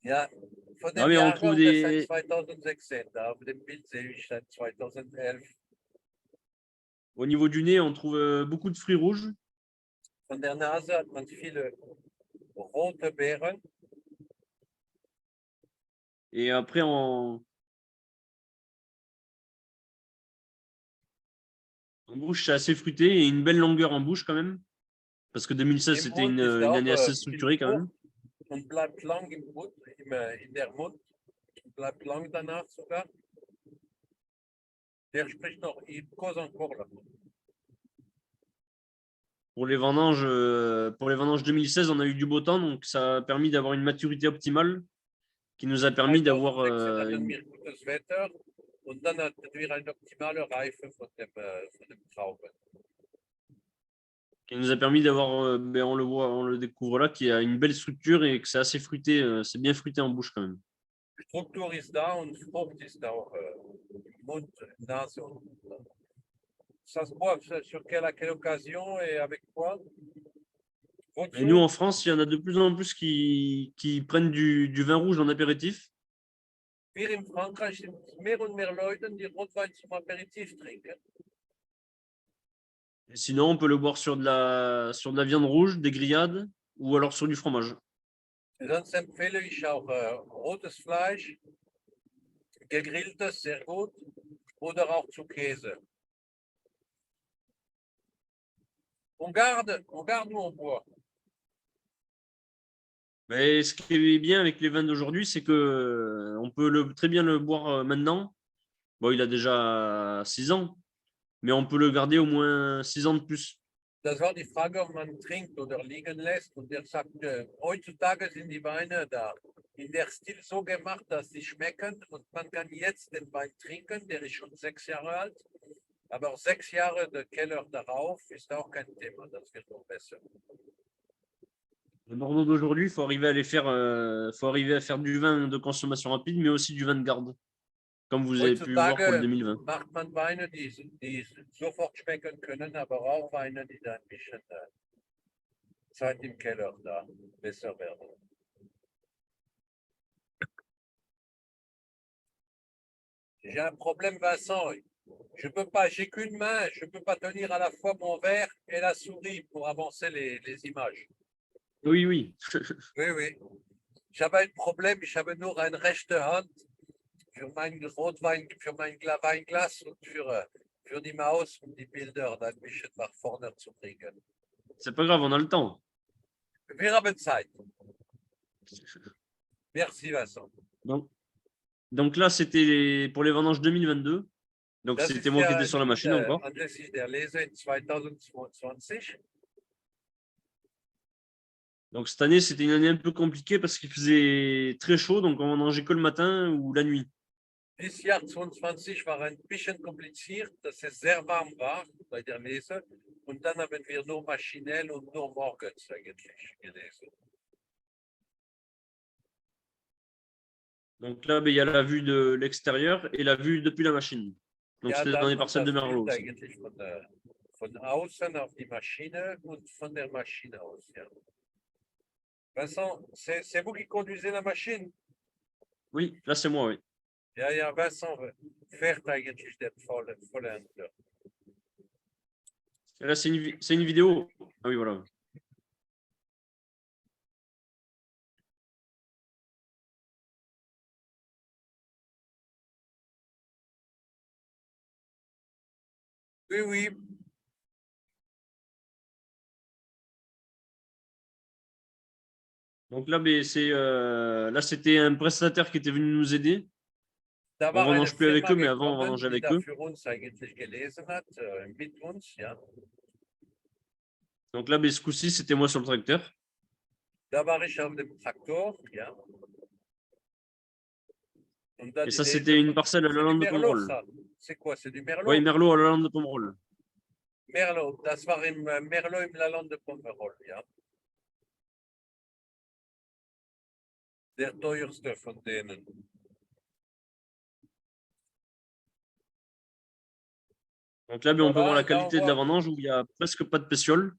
A: Ja, von
B: Ah,
A: dem
B: mais on
A: Jahrgang,
B: trouve
A: das seit
B: des.
A: 2016. Da auf dem Bild sehe ich seit 2011.
B: Au niveau du nez, on trouve beaucoup de fruits rouges.
A: Von der Nase hat man viele rote Beeren.
B: Et après, en bouche, c'est assez fruité et une belle longueur en bouche quand même. Parce que 2016,
A: Im
B: c'était
A: Mund ist
B: une
A: auch
B: année assez
A: viel
B: structurée quand même.
A: Frucht und bleibt lang im Mund, in der Mund. Bleibt lang danach sogar. Der spricht noch, il cause encore là.
B: Pour les vendanges 2016, on a eu du beau temps, donc ça a permis d'avoir une maturité optimale qui nous a permis d'avoir
A: 2016 hatten wir gutes Wetter und dann hatten wir eine optimale Reife von dem Trauben.
B: qui nous a permis d'avoir, on le voit, on le découvre là, qui a une belle structure et que c'est assez fruité, c'est bien fruité en bouche quand même.
A: Struktur ist da und Frucht ist auch im Mund, Nase. Ça se boit sur à quelle occasion et avec quoi?
B: Et nous, en France, il y en a de plus en plus qui prennent du vin rouge en apéritif.
A: Wir in Frankreich sind mehr und mehr Leute, die Rotwein zum Aperitif trinken.
B: Et sinon, on peut le boire sur de la viande rouge, des grillades ou alors sur du fromage.
A: Sonst empfehle ich auch rotes Fleisch, gegrilltes, sehr gut, oder auch zu Käse. On garde ou on boit?
B: Mais ce qui est bien avec les vins d'aujourd'hui, c'est que on peut très bien le boire maintenant. Bon, il a déjà 6 ans, mais on peut le garder au moins 6 ans de plus.
A: Das war die Frage, ob man trinkt oder liegen lässt. Und er sagt, heutzutage sind die Weine da in der Stil so gemacht, dass sie schmecken. Und man kann jetzt den Wein trinken, der ist schon 6 Jahre alt. Aber 6 Jahre der Keller darauf ist auch kein Thema. Das wird noch besser.
B: Le Bordeaux d'aujourd'hui, il faut arriver à faut arriver à faire du vin de consommation rapide, mais aussi du vin de garde, comme vous avez pu voir pour le
A: Heutzutage
B: 2020.
A: macht man Weine, die sofort schmecken können, aber auch Weine, die da ein bisschen Zeit im Keller da besser werden. J'ai un problème, Vincent. Je peux pas, j'ai qu'une main, je peux pas tenir à la fois mon verre et la souris pour avancer les images.
B: Oui, oui.
A: Oui, oui. Ich habe ein Problem, ich habe nur eine rechte Hand für meinen Rotwein, für mein Weinglas und für die Maus, um die Bilder dann ein bisschen nach vorne zu bringen.
B: C'est pas grave, on a le temps.
A: Wir haben Zeit. Merci, Vincent.
B: Donc là, c'était pour les vendanges 2022. Donc
A: Das
B: c'était
A: ist
B: moi qui
A: ja
B: étais sur la machine encore.
A: anlässlich der Lese in 2022.
B: Donc cette année, c'était une année un peu compliquée parce qu'il faisait très chaud, donc on mangeait que le matin ou la nuit.
A: Dieses Jahr 22 war ein bisschen kompliziert, dass es sehr warm war bei der Lese. Und dann haben wir nur maschinell und nur morgens eigentlich gelesen.
B: Donc là, il y a la vue de l'extérieur et la vue depuis la machine. Donc
A: Ja,
B: c'était
A: da
B: dans
A: hat
B: les
A: man
B: parcelles de
A: das
B: Merlot
A: Bild
B: aussi.
A: eigentlich von außen auf die Maschine und von der Maschine aus. Ja. Vincent, c'est vous qui conduisez la machine?
B: Oui, là c'est moi, oui.
A: Ja, Vincent fährt eigentlich den Vollhändler.
B: Et là, c'est une vidéo. Ah oui, voilà.
A: Oui, oui.
B: Donc là, c'était un prestataire qui était venu nous aider.
A: Da
B: On
A: war
B: ne
A: eine
B: vendange plus avec
A: Firma
B: eux, mais avant, on
A: gekommen,
B: vendangeait
A: die
B: avec
A: da
B: eux.
A: für uns eigentlich gelesen hat, mit uns, ja.
B: Donc là, ce coup-ci, c'était moi sur le tracteur.
A: Da war ich auf dem Traktor, ja. Und dann
B: Et
A: die
B: ça,
A: Lese
B: c'était une
A: von-
B: parcelle à la
A: C'est du
B: lande de
A: Merlot,
B: Pomerol.
A: ça. C'est quoi? C'est du Merlot?
B: Oui, Merlot à la lande de Pomerol.
A: Merlot, das war im Merlot im Land de Pomerol, ja. Der teuerste von denen.
B: Donc là, ben, on peut voir
A: Voilà,
B: la
A: là, on
B: qualité de la
A: voit,
B: vendange où il n'y a presque pas de pétiole.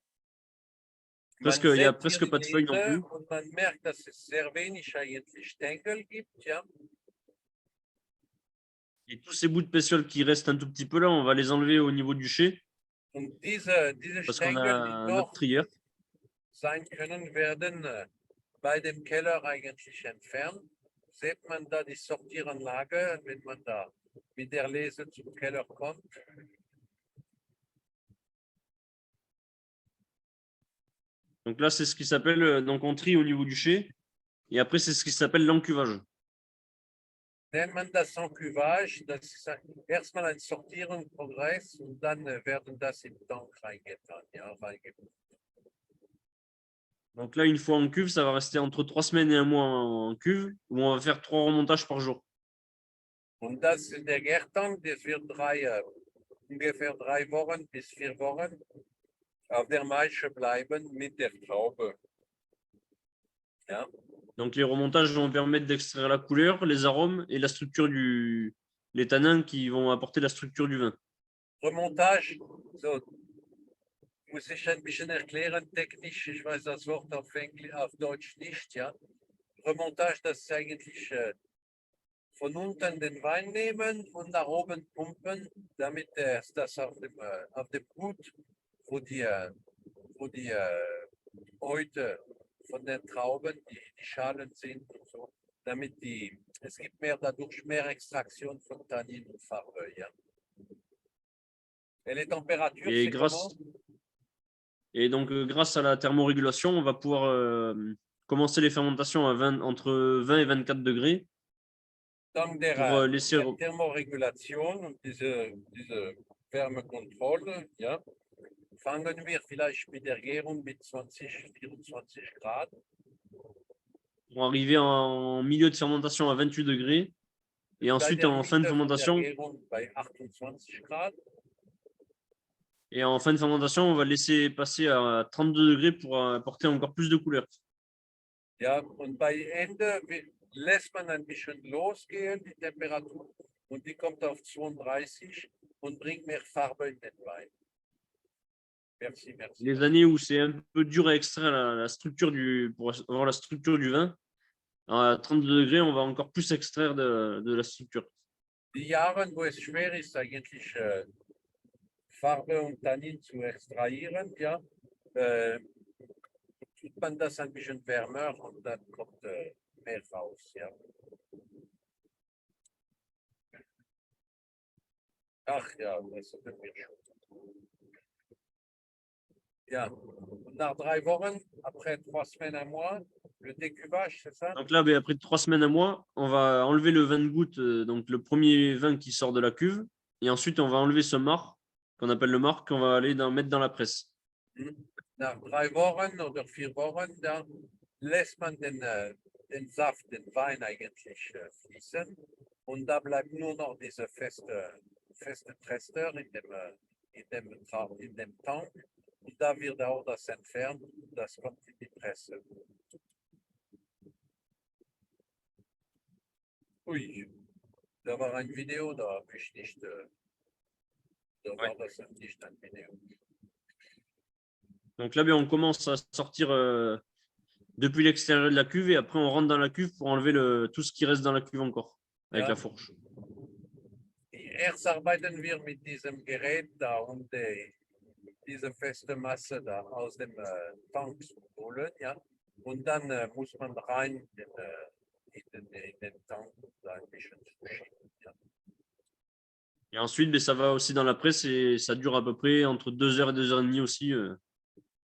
A: man
B: Il n'y a
A: sieht hier
B: presque
A: die
B: pas de feuilles non
A: Blüte
B: plus.
A: und man merkt, dass es sehr wenig eigentlich Stängel gibt, ja.
B: Et tous ces bouts de pétiole qui restent un tout petit peu là, on va les enlever au niveau du chai
A: Und diese
B: parce qu'on
A: Stängel, die
B: a notre
A: noch
B: trieur.
A: sein können, werden bei dem Keller eigentlich entfernt. Sieht man da die Sortieranlage, wenn man da mit der Lese zum Keller kommt.
B: Donc là, c'est ce qui s'appelle, donc on trie au niveau du chai. Et après, c'est ce qui s'appelle l'encuvage.
A: Nennt man das Encuvage, das ist erstmal ein Sortierungsprogress und dann werden das im Tank reingetan, ja, reingetan.
B: Donc là, une fois en cuve, ça va rester entre 3 semaines et un mois en cuve, où on va faire 3 remontages par jour.
A: Und das, der Gärtank, das wird ungefähr 3 Wochen bis 4 Wochen auf der Maische bleiben mit der Traube. Ja.
B: Donc les remontages vont permettre d'extraire la couleur, les arômes et la structure les tanins qui vont apporter la structure du vin.
A: Remontage, so, muss ich ein bisschen erklären, technisch, ich weiß das Wort auf Deutsch nicht, ja. Remontage, das ist eigentlich von unten den Wein nehmen und nach oben pumpen, damit das auf dem Gut, wo die Häute von den Trauben, die Schalen sind und so, damit es gibt dadurch mehr Extraktion von Tannin und Farbe, ja. Et les températures,
B: Et,
A: c'est comment?
B: Et donc, grâce à la thermorégulation, on va pouvoir commencer les fermentations à entre 20 et 24 degrés.
A: Dank
B: Pour laisser...
A: der Thermoregulation und diese Wärmekontrolle, ja, fangen wir vielleicht mit der Gärung mit 20, 24 Grad.
B: Pour arriver en milieu de fermentation à 28 degrés. Et ensuite, en fin de fermentation,
A: bei 28 Grad.
B: Et en fin de fermentation, on va laisser passer à 32 degrés pour apporter encore plus de couleur.
A: Ja, und bei Ende lässt man ein bisschen losgehen, die Temperatur, und die kommt auf 32 und bringt mehr Farbe in den Wein. Merci, merci.
B: Les années où c'est un peu dur à extraire la structure pour avoir la structure du vin, à 32 degrés, on va encore plus extraire de la structure.
A: Die Jahre, wo es schwer ist, eigentlich Farbe und Tannin zu extrahieren, ja, tut man das ein bisschen wärmer und dann kommt mehr raus, ja. Ach ja, das ist mir schon. Ja, und nach 3 Wochen, après 3 semaines, un mois, le décubage, c'est ça?
B: Donc là, ben, après 3 semaines, un mois, on va enlever le vin de goutte, donc le premier vin qui sort de la cuve. Et ensuite, on va enlever ce marc, qu'on appelle le marc, qu'on va aller mettre dans la presse.
A: Nach 3 Wochen oder 4 Wochen, da lässt man den Saft, den Wein eigentlich fließen. Und da bleibt nur noch diese feste Trester in dem Tank. Und da wird auch das entfernt, das kommt in die Presse. Ui, da war ein Video, da habe ich nicht, da war das nicht ein Video.
B: Donc là, bien, on commence à sortir depuis l'extérieur de la cuve et après on rentre dans la cuve pour enlever tout ce qui reste dans la cuve encore avec la fourche.
A: Erst arbeiten wir mit diesem Gerät da, um diese feste Masse da aus dem Tank zu holen, ja. Und dann muss man rein in den Tank da ein bisschen zuschieben, ja.
B: Et ensuite, ben, ça va aussi dans la presse et ça dure à peu près entre 2 heures et 2 heures et demie aussi.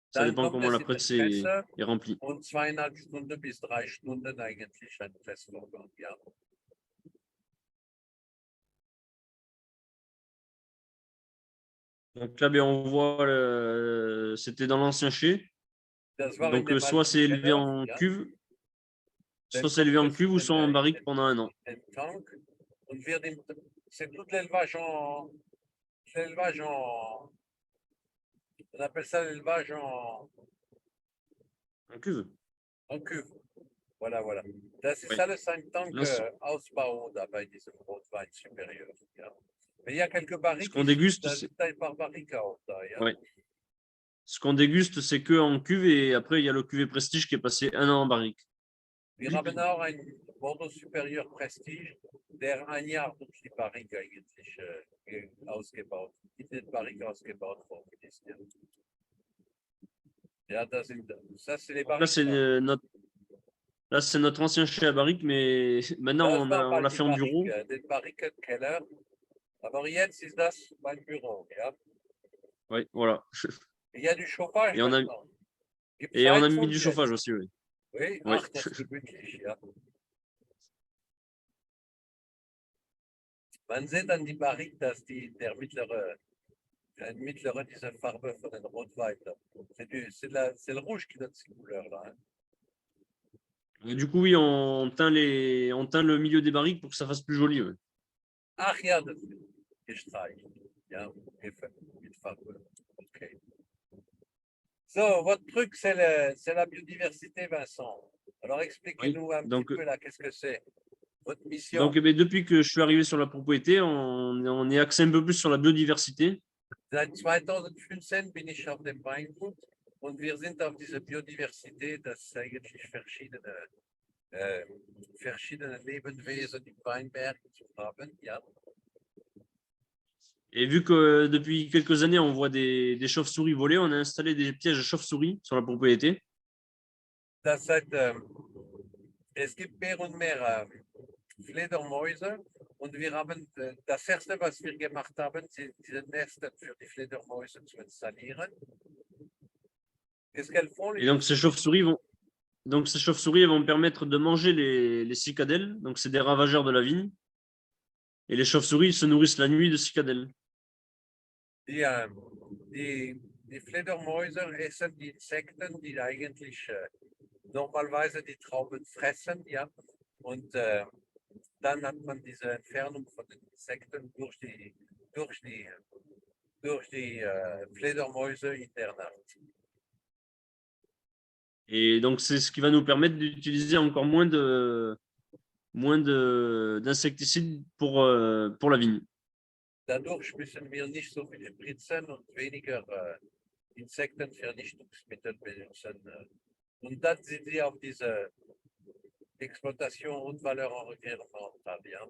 B: Ça
A: Dann
B: dépend
A: kommt
B: comment
A: es
B: la
A: in die
B: presse
A: Presse
B: est remplie.
A: und 2,5 Stunden bis 3 Stunden eigentlich ein Pressvorgang, ja.
B: Donc là, ben, on voit, c'était dans l'ancien chai.
A: Das war in
B: Donc
A: dem
B: soit c'est
A: alten
B: élevé
A: Keller,
B: en
A: ja.
B: cuve,
A: Dann
B: soit c'est élevé
A: kommt
B: en
A: es
B: cuve ou soit en barrique pendant un an.
A: den Tank und wird c'est tout l'élevage on appelle ça l'élevage
B: En cuve.
A: en cuve. Voilà, voilà. Das ist
B: Oui.
A: alles ein
B: Là,
A: Tank-Ausbau da bei diesem Rotwein supérieur. Ja. Mais il y a quelques
B: Ce
A: barriques
B: qu'on
A: qui
B: déguste,
A: sont
B: c'est
A: taille par barrique à haute taille, hein.
B: ouais. Ce qu'on déguste, c'est que en cuve et après il y a le cuvée Prestige qui est passé 1 an en barrique.
A: Wir haben auch ein Bordeaux Superieur Prestige, der ein Jahr durch die Barrique eigentlich ausgebaut, in den Barrique ausgebaut worden ist. Ja, ja ça c'est les
B: Donc là,
A: barriques.
B: là, c'est notre ancien chai à barrique, mais maintenant
A: Das war
B: on
A: mal
B: l'a
A: die
B: fait en bureau.
A: Barrique, den Barrikenkeller. Aber jetzt ist das mein Büro. Ja.
B: Ouais, voilà.
A: Il y a du chauffage
B: Et on a,
A: maintenant. Gibt's
B: et on a mis
A: Heizung
B: du
A: jetzt?
B: chauffage aussi, oui.
A: Oui,
B: Oui.
A: ach, das ist gemütlich, ja. Man sieht an die Barrique, dass die ein mittlerer diese Farbe von den Rotwein. C'est le rouge qui donne cette couleur-là, hein.
B: Et du coup, oui, on teint le milieu des barriques pour que ça fasse plus joli. Ouais.
A: Ach ja, das ist gestreicht. Ja, mit Farbe. OK. So, votre truc, c'est la biodiversité, Vincent. Alors, expliquez-nous un
B: Donc,
A: petit peu là, qu'est-ce que c'est votre mission?
B: donc eh bien, depuis que je suis arrivé sur la propriété, on est axé un peu plus sur la biodiversité.
A: Seit 2015 bin ich auf dem Weingut und wir sind auf diese Biodiversität, dass eigentlich verschiedene Lebewesen im Weinberg zu haben. Ja.
B: Et vu que depuis quelques années, on voit des chauves-souris voler, on a installé des pièges chauves-souris sur la propriété.
A: Das heißt, es gibt mehr und mehr Fledermäuse und wir haben das erste, was wir gemacht haben, sind diese Nester für die Fledermäuse zu installieren. Qu'est-ce qu'elles font?
B: Et donc, ces chauves-souris vont permettre de manger les cicadelles. Donc, c'est des ravageurs de la vigne. Et les chauves-souris se nourrissent la nuit de cicadelles.
A: Die Fledermäuse essen die Insekten, die eigentlich normalerweise die Trauben fressen, ja. Und dann hat man diese Entfernung von den Insekten durch die Fledermäuse in der Nacht.
B: Et donc, c'est ce qui va nous permettre d'utiliser encore moins d'insecticides pour la vigne.
A: Dadurch müssen wir nicht so viel spritzen und weniger Insektenvernichtungsmittel benutzen. Und dann sind sie auf diese Exploitation und Valeur environnementale. Ja.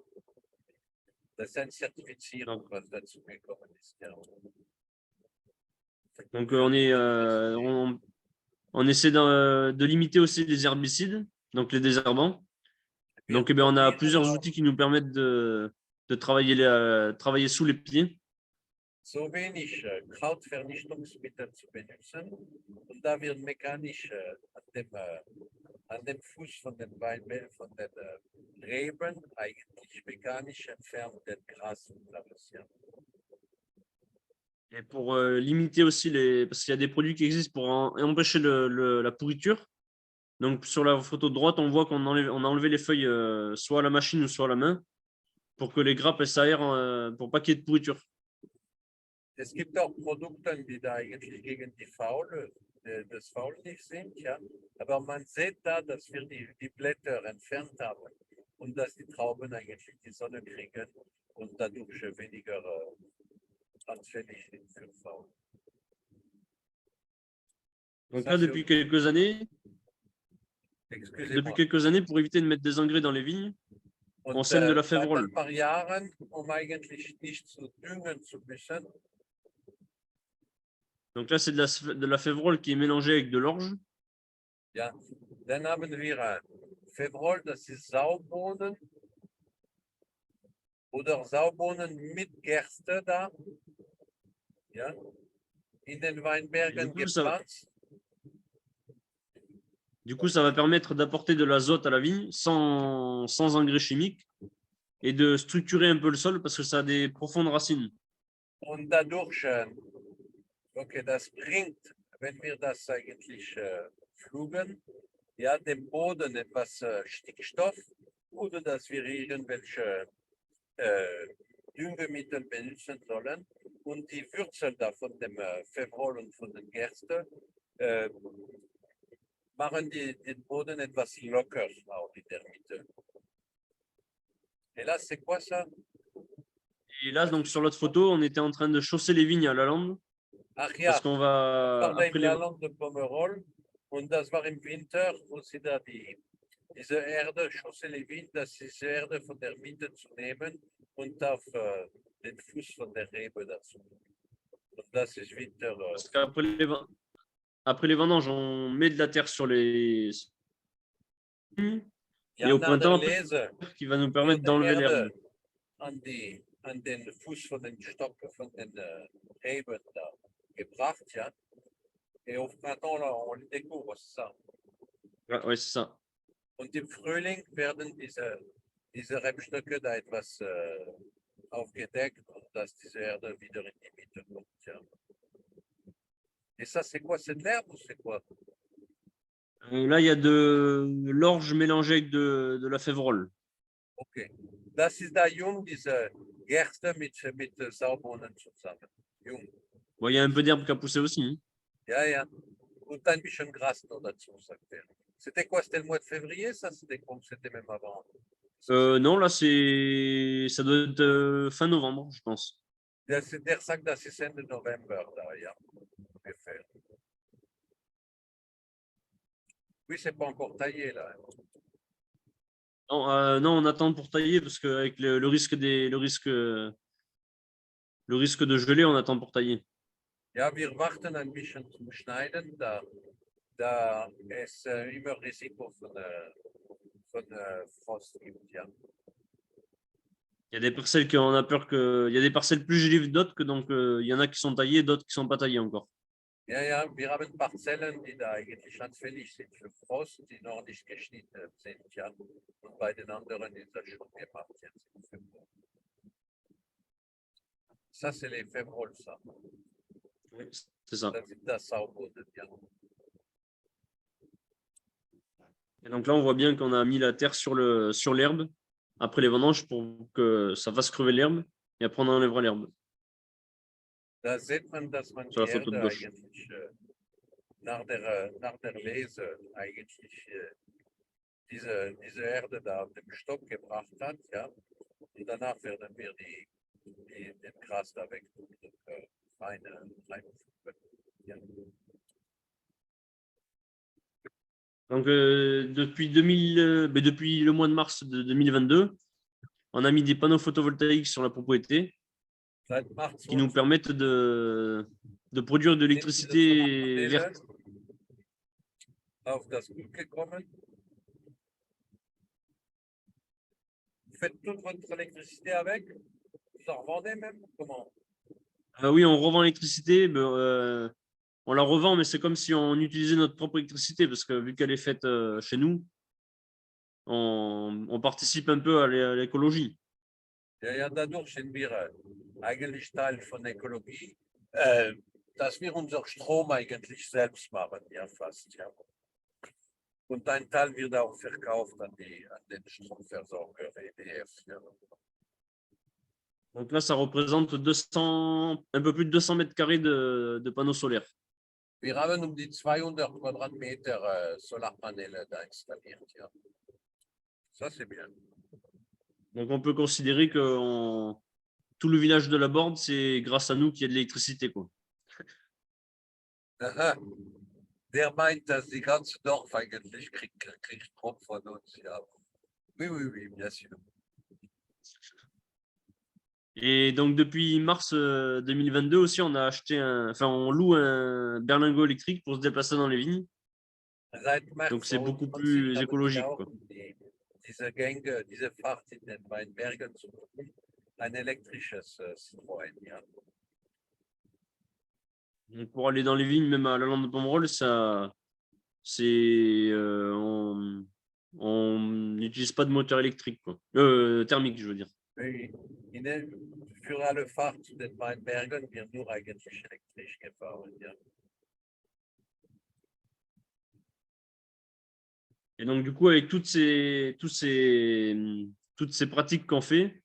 A: Das ist eine Zertifizierung, was dazu gekommen ist. Ja.
B: Donc, on essaie de limiter aussi les herbicides, donc les désherbants. Donc, on a plusieurs outils qui nous permettent de travailler sous les pieds.
A: So wenig Krautvernichtungsmittel zu benutzen und da wird mechanisch an dem Fuß von den Reben eigentlich mechanisch entfernt den Gras und alles. Ja.
B: Et pour limiter aussi parce qu'il y a des produits qui existent pour empêcher la pourriture. Donc, sur la photo de droite, on voit qu'on a enlevé les feuilles soit à la machine ou soit à la main pour que les grappes s'aèrent pour pas qu'il y ait de pourriture.
A: Es gibt auch Produkte, die da eigentlich gegen das Faul nicht sind, ja. Aber man sieht da, dass wir die Blätter entfernt haben und dass die Trauben eigentlich die Sonne kriegen und dadurch weniger anfällig sind für Faul.
B: Donc là, depuis quelques années, pour éviter de mettre des engrais dans les vignes, on sème de la févrole.
A: Seit ein paar Jahren, eigentlich nicht zu düngen zu müssen.
B: Donc là, c'est de la févrole qui est mélangée avec de l'orge.
A: Ja, dann haben wir Févrole, das ist Saubohnen oder Saubohnen mit Gerste da. Ja, in den Weinbergen gepflanzt.
B: Du coup, ça va permettre d'apporter de l'azote à la vigne sans engrais chimiques et de structurer un peu le sol parce que ça a des profondes racines.
A: Und dadurch, okay, das bringt, wenn wir das eigentlich pflügen, ja, dem Boden etwas Stickstoff, ohne dass wir irgendwelche Düngemittel benutzen sollen. Und die Wurzel da von dem Févrole und von den Gerste machen den Boden etwas locker auch in der Mitte. Et là, c'est quoi ça?
B: Et là, donc sur l'autre photo, on était en train de chausser les vignes à la lande
A: Ach
B: parce
A: ja,
B: qu'on
A: das
B: va
A: war da
B: après
A: im
B: les.
A: Land de Pomerol und das war im Winter, wo sie da diese Erde, Chaussee les Vignes, das ist Erde von der Mitte zu nehmen und auf den Fuß von der Rebe dazu. Und das ist Winter.
B: Parce qu'après après les vendanges, on met de la terre sur les vignes et
A: Ja,
B: au
A: nach der
B: printemps,
A: Lese
B: qui va nous permettre
A: wird
B: d'enlever l'herbe.
A: Erde an den Fuß von den Stock, von den Reben da gebracht, ja. Et au printemps, là, on les découvre, c'est ça.
B: Ouais, ouais, c'est ça.
A: Und im Frühling werden diese Rebstöcke da etwas aufgedeckt und dass diese Erde wieder in die Mitte kommt. Ja. Et ça, c'est quoi? C'est de l'herbe ou c'est quoi?
B: Là, il y a de l'orge mélangée avec de la févrole.
A: Okay. Das ist da jung, diese Gerste mit Sauerbohnen zusammen. Jung.
B: Bon, il y a un peu d'herbe qui a poussé aussi, hein.
A: Ja, ja. Und ein bisschen Gras noch dazu, sagt er. C'était quoi? C'était le mois de février, ça? C'était quoi? C'était même avant?
B: Non, là, ça doit être fin novembre, je pense.
A: C'est der sagt, das ist Ende November da, ja. Ungefähr. Oui, c'est pas encore taillé là.
B: Non, non, on attend pour tailler parce qu'avec le risque de gelée, on attend pour tailler.
A: Ja, wir warten ein bisschen zum Schneiden, da es immer Risiko von Frost gibt, ja.
B: Il y a des parcelles qu'on a peur que. Il y a des parcelles plus gelées que d'autres, donc il y en a qui sont taillées, d'autres qui ne sont pas taillées encore.
A: Ja, ja, wir haben Parzellen, die da eigentlich anfällig sind für Frost, die noch nicht geschnitten sind, ja. Und bei den anderen ist das schon gemacht jetzt im Februar. Ça, c'est les févroles, ça.
B: C'est ça.
A: Das sind das Sauerbohnen, ja.
B: Et donc là, on voit bien qu'on a mis la terre sur l'herbe après les vendanges pour que ça fasse crever l'herbe et après on enlèvera l'herbe.
A: Da sieht man, dass man
B: Sur
A: die
B: la photo de
A: Erde
B: gauche.
A: eigentlich nach der Lese eigentlich diese Erde da auf dem Stock gebracht hat, ja. Und danach werden wir den Gras da weg und feine reinfügen. Ja.
B: Donc depuis depuis le mois de mars de 2022, on a mis des panneaux photovoltaïques sur la propriété
A: Seit März
B: qui nous permettent de produire de l'électricité verte.
A: auf das Gut gekommen. Vous faites toute votre électricité avec? Vous en revendez même? Comment?
B: Oui, on revend l'électricité. On la revend, mais c'est comme si on utilisait notre propre électricité parce que vu qu'elle est faite chez nous, on participe un peu à l'écologie.
A: Ja, ja, dadurch sind wir eigentlich Teil von Ökologie, dass wir unser Strom eigentlich selbst machen, ja fast. Ja. Und ein Teil wird auch verkauft an den Stromversorger EDF. Ja.
B: Donc là, ça représente un peu plus de 200 mètres carrés de panneaux solaires.
A: Wir haben die 200 Quadratmeter Solarpaneele da installiert. Ja. Ça, c'est bien.
B: Donc on peut considérer que tout le village de la Borde, c'est grâce à nous qu'il y a de l'électricité, quoi.
A: Aha. Der meint, dass die ganze Dorf eigentlich kriegt Strom von uns. Ja. Oui, oui, oui, bien sûr.
B: Et donc depuis mars 2022 aussi, on loue un berlingot électrique pour se déplacer dans les vignes.
A: Seit März
B: Donc c'est beaucoup
A: 2020
B: plus
A: haben
B: écologique,
A: wir auch
B: quoi.
A: diese Gänge, diese Fahrt in den Weinbergen zu tun. Ein elektrisches Citroën, ja.
B: Donc pour aller dans les vignes, même à la lande de Pomerol, on n'utilise pas de moteur électrique, quoi. Thermique, je veux dire.
A: Für alle Fahrt zu den Weinbergen wird nur eigentlich elektrisch gefahren, ja.
B: Et donc du coup, avec toutes ces pratiques qu'on fait,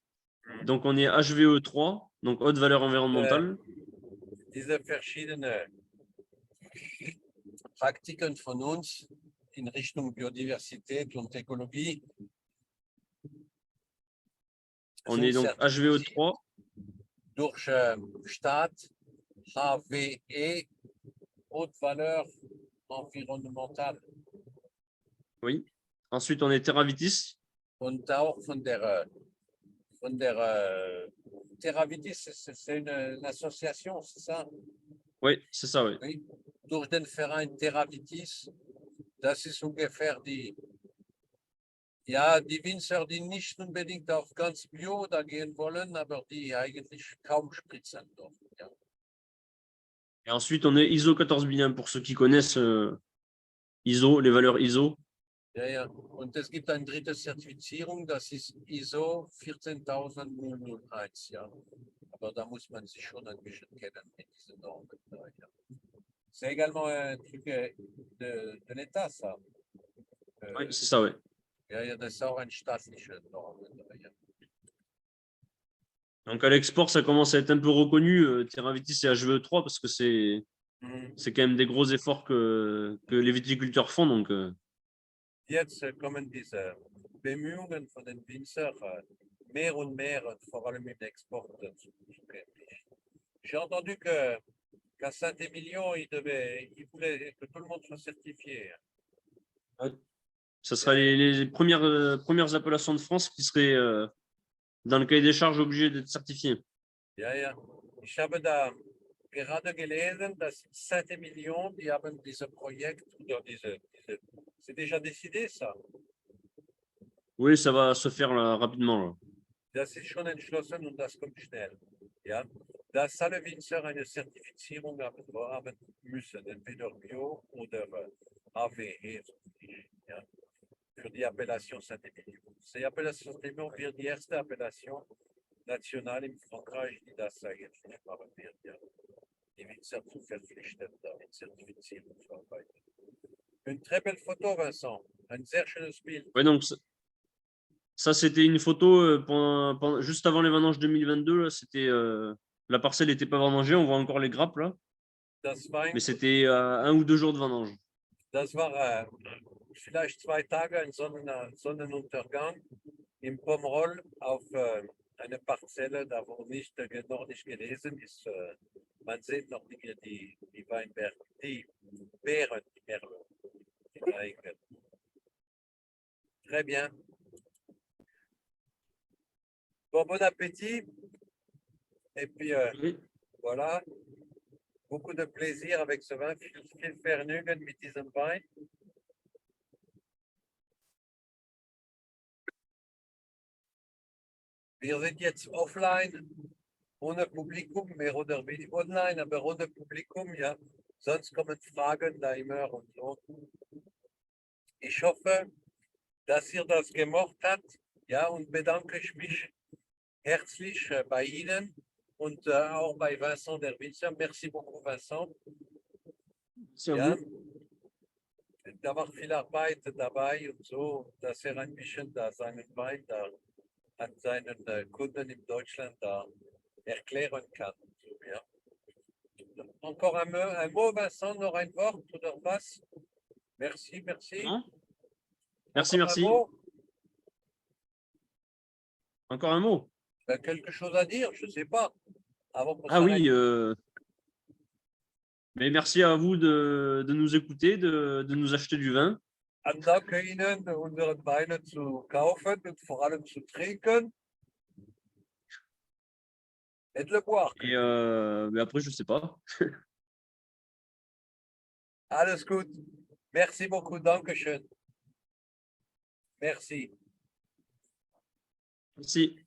B: donc on est HVE3, donc haute valeur environnementale.
A: Diese verschiedenen Praktiken von uns in Richtung Biodiversität und Ökologie.
B: On est donc HVE3.
A: durch Staat, HVE, haute valeur environnementale.
B: Oui. Ensuite, on est Terravitis.
A: Und auch von der Terravitis, c'est une association, c'est ça?
B: Oui, c'est ça, oui.
A: Oui. Durch den Verein Terravitis, das ist ungefähr die Winzer, die nicht unbedingt auf ganz Bio da gehen wollen, aber die eigentlich kaum spritzen doch. Ja.
B: Et ensuite, on est ISO 14001 pour ceux qui connaissent ISO, les valeurs ISO.
A: Ja. Und es gibt eine dritte Zertifizierung, das ist ISO 14001. Ja. Aber da muss man sich schon ein bisschen kennen mit diesen Normen. Ja. C'est également un truc de l'État, ça.
B: Oui, c'est ça, oui.
A: Ja, das ist auch ein staatlicher Normen. Ja.
B: Donc à l'export, ça commence à être un peu reconnu, Terravitis et HVE3, parce que c'est quand même des gros efforts que les viticulteurs font. Donc,
A: Jetzt kommen diese Bemühungen von den Winzern mehr und mehr, vor allem im Export. J'ai entendu qu'à Saint-Émilion, il voulait que tout le monde soit certifié.
B: ça sera les premières appellations de France qui seraient dans le cahier des charges obligées d'être certifiées.
A: Ja. Ich habe da gerade gelesen, dass Saint-Émilion, die haben dieses Projekt, oder c'est déjà décidé, ça?
B: Oui, ça va se faire là, rapidement. Là.
A: Das ist schon entschlossen und das kommt schnell. Ja, dass alle Winzer eine Zertifizierung haben müssen, entweder Bio oder AVE, ja, für die Appellation Saint-Émilion. Die Appellation Saint-Émilion wird die erste Appellation national in Frankreich, die das eigentlich machen wird. Ja. Die Winzer zu verpflichten, damit Zertifizierung zu arbeiten. Une très belle photo, Vincent. Ein sehr schönes Bild.
B: Ouais, donc ça c'était une photo juste avant les vendanges 2022. Là, c'était la parcelle n'était pas vendangée, on voit encore les grappes là. Mais c'était 1 ou 2 jours de vendange.
A: Das war vielleicht 2 Tage ein Sonnenuntergang im Pomerol auf eine Parzelle, da wo nicht nordisch gelesen ist. Man sieht noch die Weinberge, die Beeren, die Merlot. Très bien. Bon appétit. Et puis
B: Oui.
A: voilà. Beaucoup de plaisir avec ce vin. Viel Vergnügen mit diesem Wein. Wir sind jetzt offline, ohne Publikum, mehr oder weniger online, aber ohne Publikum, ja. Sonst kommen Fragen da immer und so. Ich hoffe, dass ihr das gemocht habt, ja, und bedanke ich mich herzlich bei Ihnen und auch bei Vincent der Winzer. Merci beaucoup, Vincent.
B: Ja,
A: da war viel Arbeit dabei und so, dass ein bisschen da seinen Wein da an seinen Kunden in Deutschland da erklären kann. Ja. Encore un mot, Vincent, noch ein Wort oder was? Merci.
B: Non merci,
A: Encore
B: merci.
A: Un mot?
B: Encore un mot?
A: Quelque chose à dire, je ne sais pas. Avant
B: oui, mais merci à vous de nous écouter, de nous acheter du vin.
A: Danke Ihnen, unseren Weine zu kaufen und vor allem zu trinken. Et de le boire.
B: Et mais après, je ne sais pas.
A: Alles gut. Merci beaucoup. Dankeschön. Merci.
B: Merci.